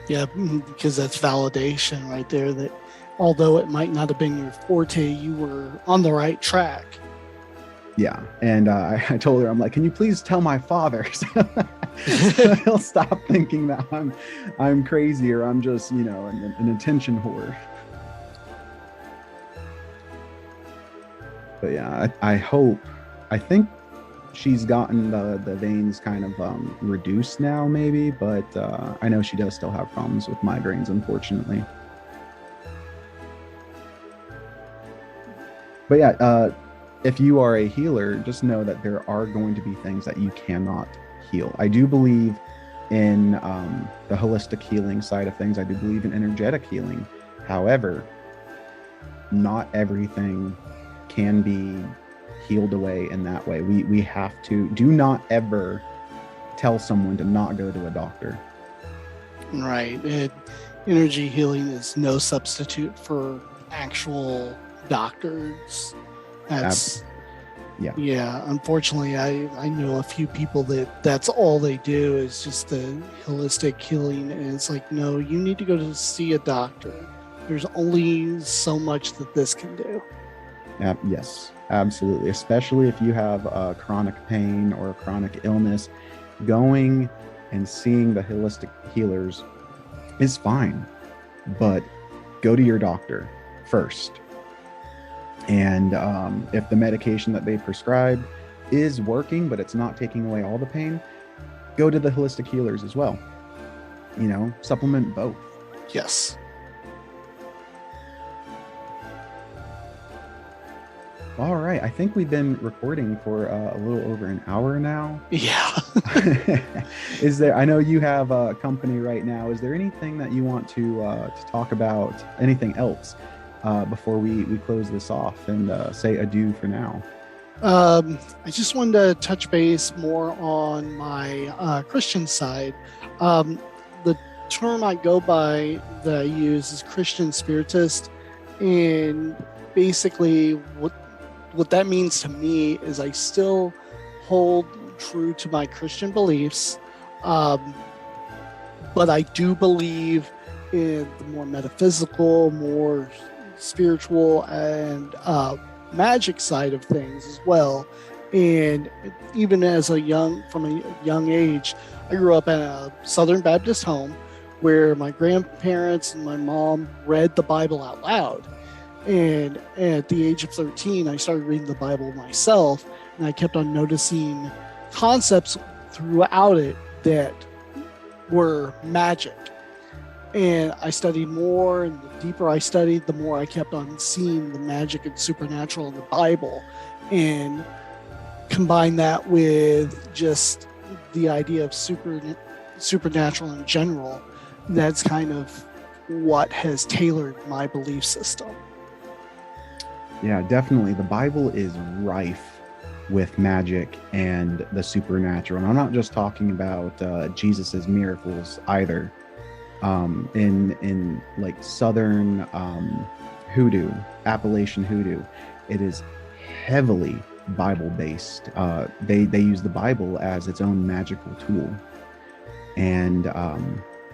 Yeah, because that's validation right there, that although it might not have been your forte, you were on the right track. Yeah. And I told her, I'm like, can you please tell my father so he'll stop thinking that I'm crazy, or I'm just, an attention whore. But yeah, I think she's gotten the veins kind of reduced now, maybe, but I know she does still have problems with migraines, unfortunately. But yeah, if you are a healer, just know that there are going to be things that you cannot heal. I do believe in the holistic healing side of things. I do believe in energetic healing. However, not everything can be healed away in that way. We have to do not ever tell someone to not go to a doctor. Right. Energy healing is no substitute for actual doctors. Yeah, unfortunately, I know a few people that's all they do is just the holistic healing, and it's like, no, you need to go to see a doctor. There's only so much that this can do. Yes, absolutely. Especially if you have chronic pain or a chronic illness, going and seeing the holistic healers is fine, but go to your doctor first. And if the medication that they prescribe is working, but it's not taking away all the pain, go to the holistic healers as well. Supplement both. Yes. All right. I think we've been recording for a little over an hour now. Yeah. I know you have a company right now. Is there anything that you want to talk about? Anything else before we close this off and say adieu for now? I just wanted to touch base more on my Christian side. The term I go by that I use is Christian spiritist, and basically what that means to me is I still hold true to my Christian beliefs, but I do believe in the more metaphysical, more spiritual, and magic side of things as well. And even from a young age, I grew up in a Southern Baptist home where my grandparents and my mom read the Bible out loud. And at the age of 13, I started reading the Bible myself, and I kept on noticing concepts throughout it that were magic. And I studied more, and the deeper I studied, the more I kept on seeing the magic and supernatural in the Bible. And combine that with just the idea of supernatural in general, that's kind of what has tailored my belief system. Yeah, definitely. The Bible is rife with magic and the supernatural. And I'm not just talking about Jesus's miracles either. In like Southern hoodoo, Appalachian hoodoo, it is heavily Bible based. They use the Bible as its own magical tool. And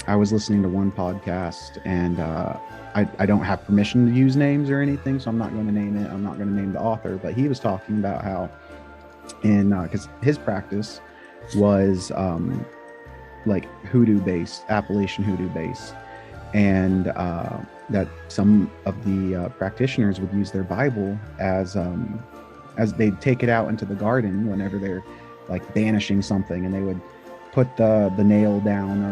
I was listening to one podcast, and I don't have permission to use names or anything, so I'm not going to name it. I'm not going to name the author, but he was talking about how, because his practice was like hoodoo based, Appalachian hoodoo based, and that some of the practitioners would use their Bible as they'd take it out into the garden whenever they're like banishing something, and they would put the nail down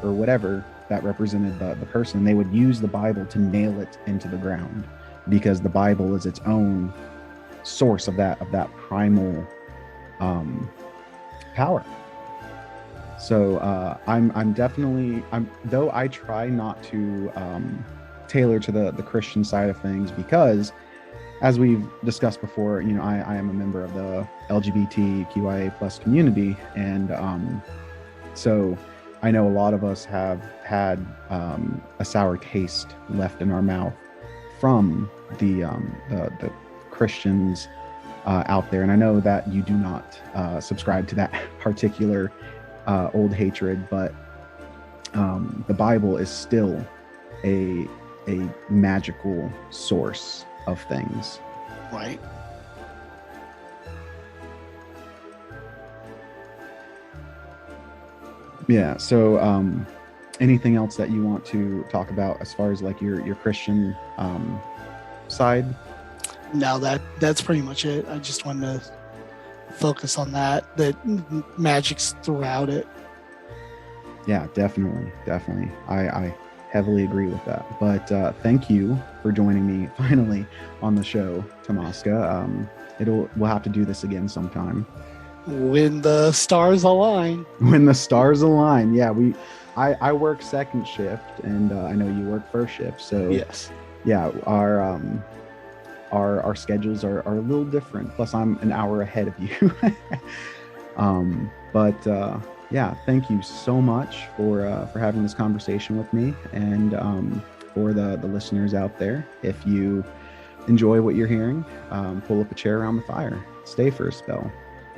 or whatever that represented the person. They would use the Bible to nail it into the ground, because the Bible is its own source of that primal power. So I'm definitely, though I try not to tailor to the Christian side of things, because as we've discussed before, I am a member of the LGBTQIA plus community, and so I know a lot of us have had a sour taste left in our mouth from the Christians out there, and I know that you do not subscribe to that particular old hatred, but the Bible is still a magical source of things. Right. Yeah. So anything else that you want to talk about as far as like your Christian side? No, that's pretty much it. I just wanted to focus on that magic's throughout it. Yeah, definitely. I heavily agree with that. But thank you for joining me finally on the show, Tamaska. We'll have to do this again sometime. When the stars align. When the stars align. Yeah, I work second shift, and I know you work first shift. So yes. Yeah, our schedules are a little different. Plus, I'm an hour ahead of you. Yeah, thank you so much for having this conversation with me, and for the listeners out there. If you enjoy what you're hearing, pull up a chair around the fire, stay for a spell.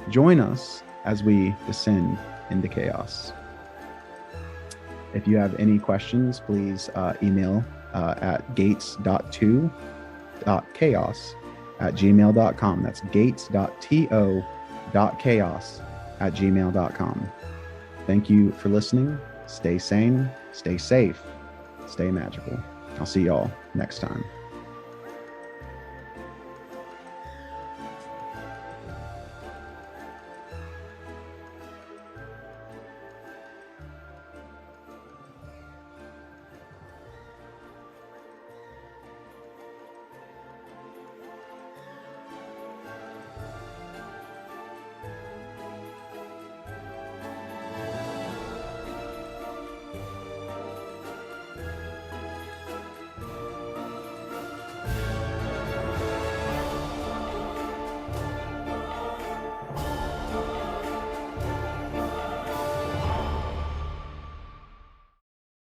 Join us as we descend into chaos. If you have any questions, please email at gates.to.chaos@gmail.com. That's gates.to.chaos@gmail.com. Thank you for listening. Stay sane, stay safe, stay magical. I'll see y'all next time.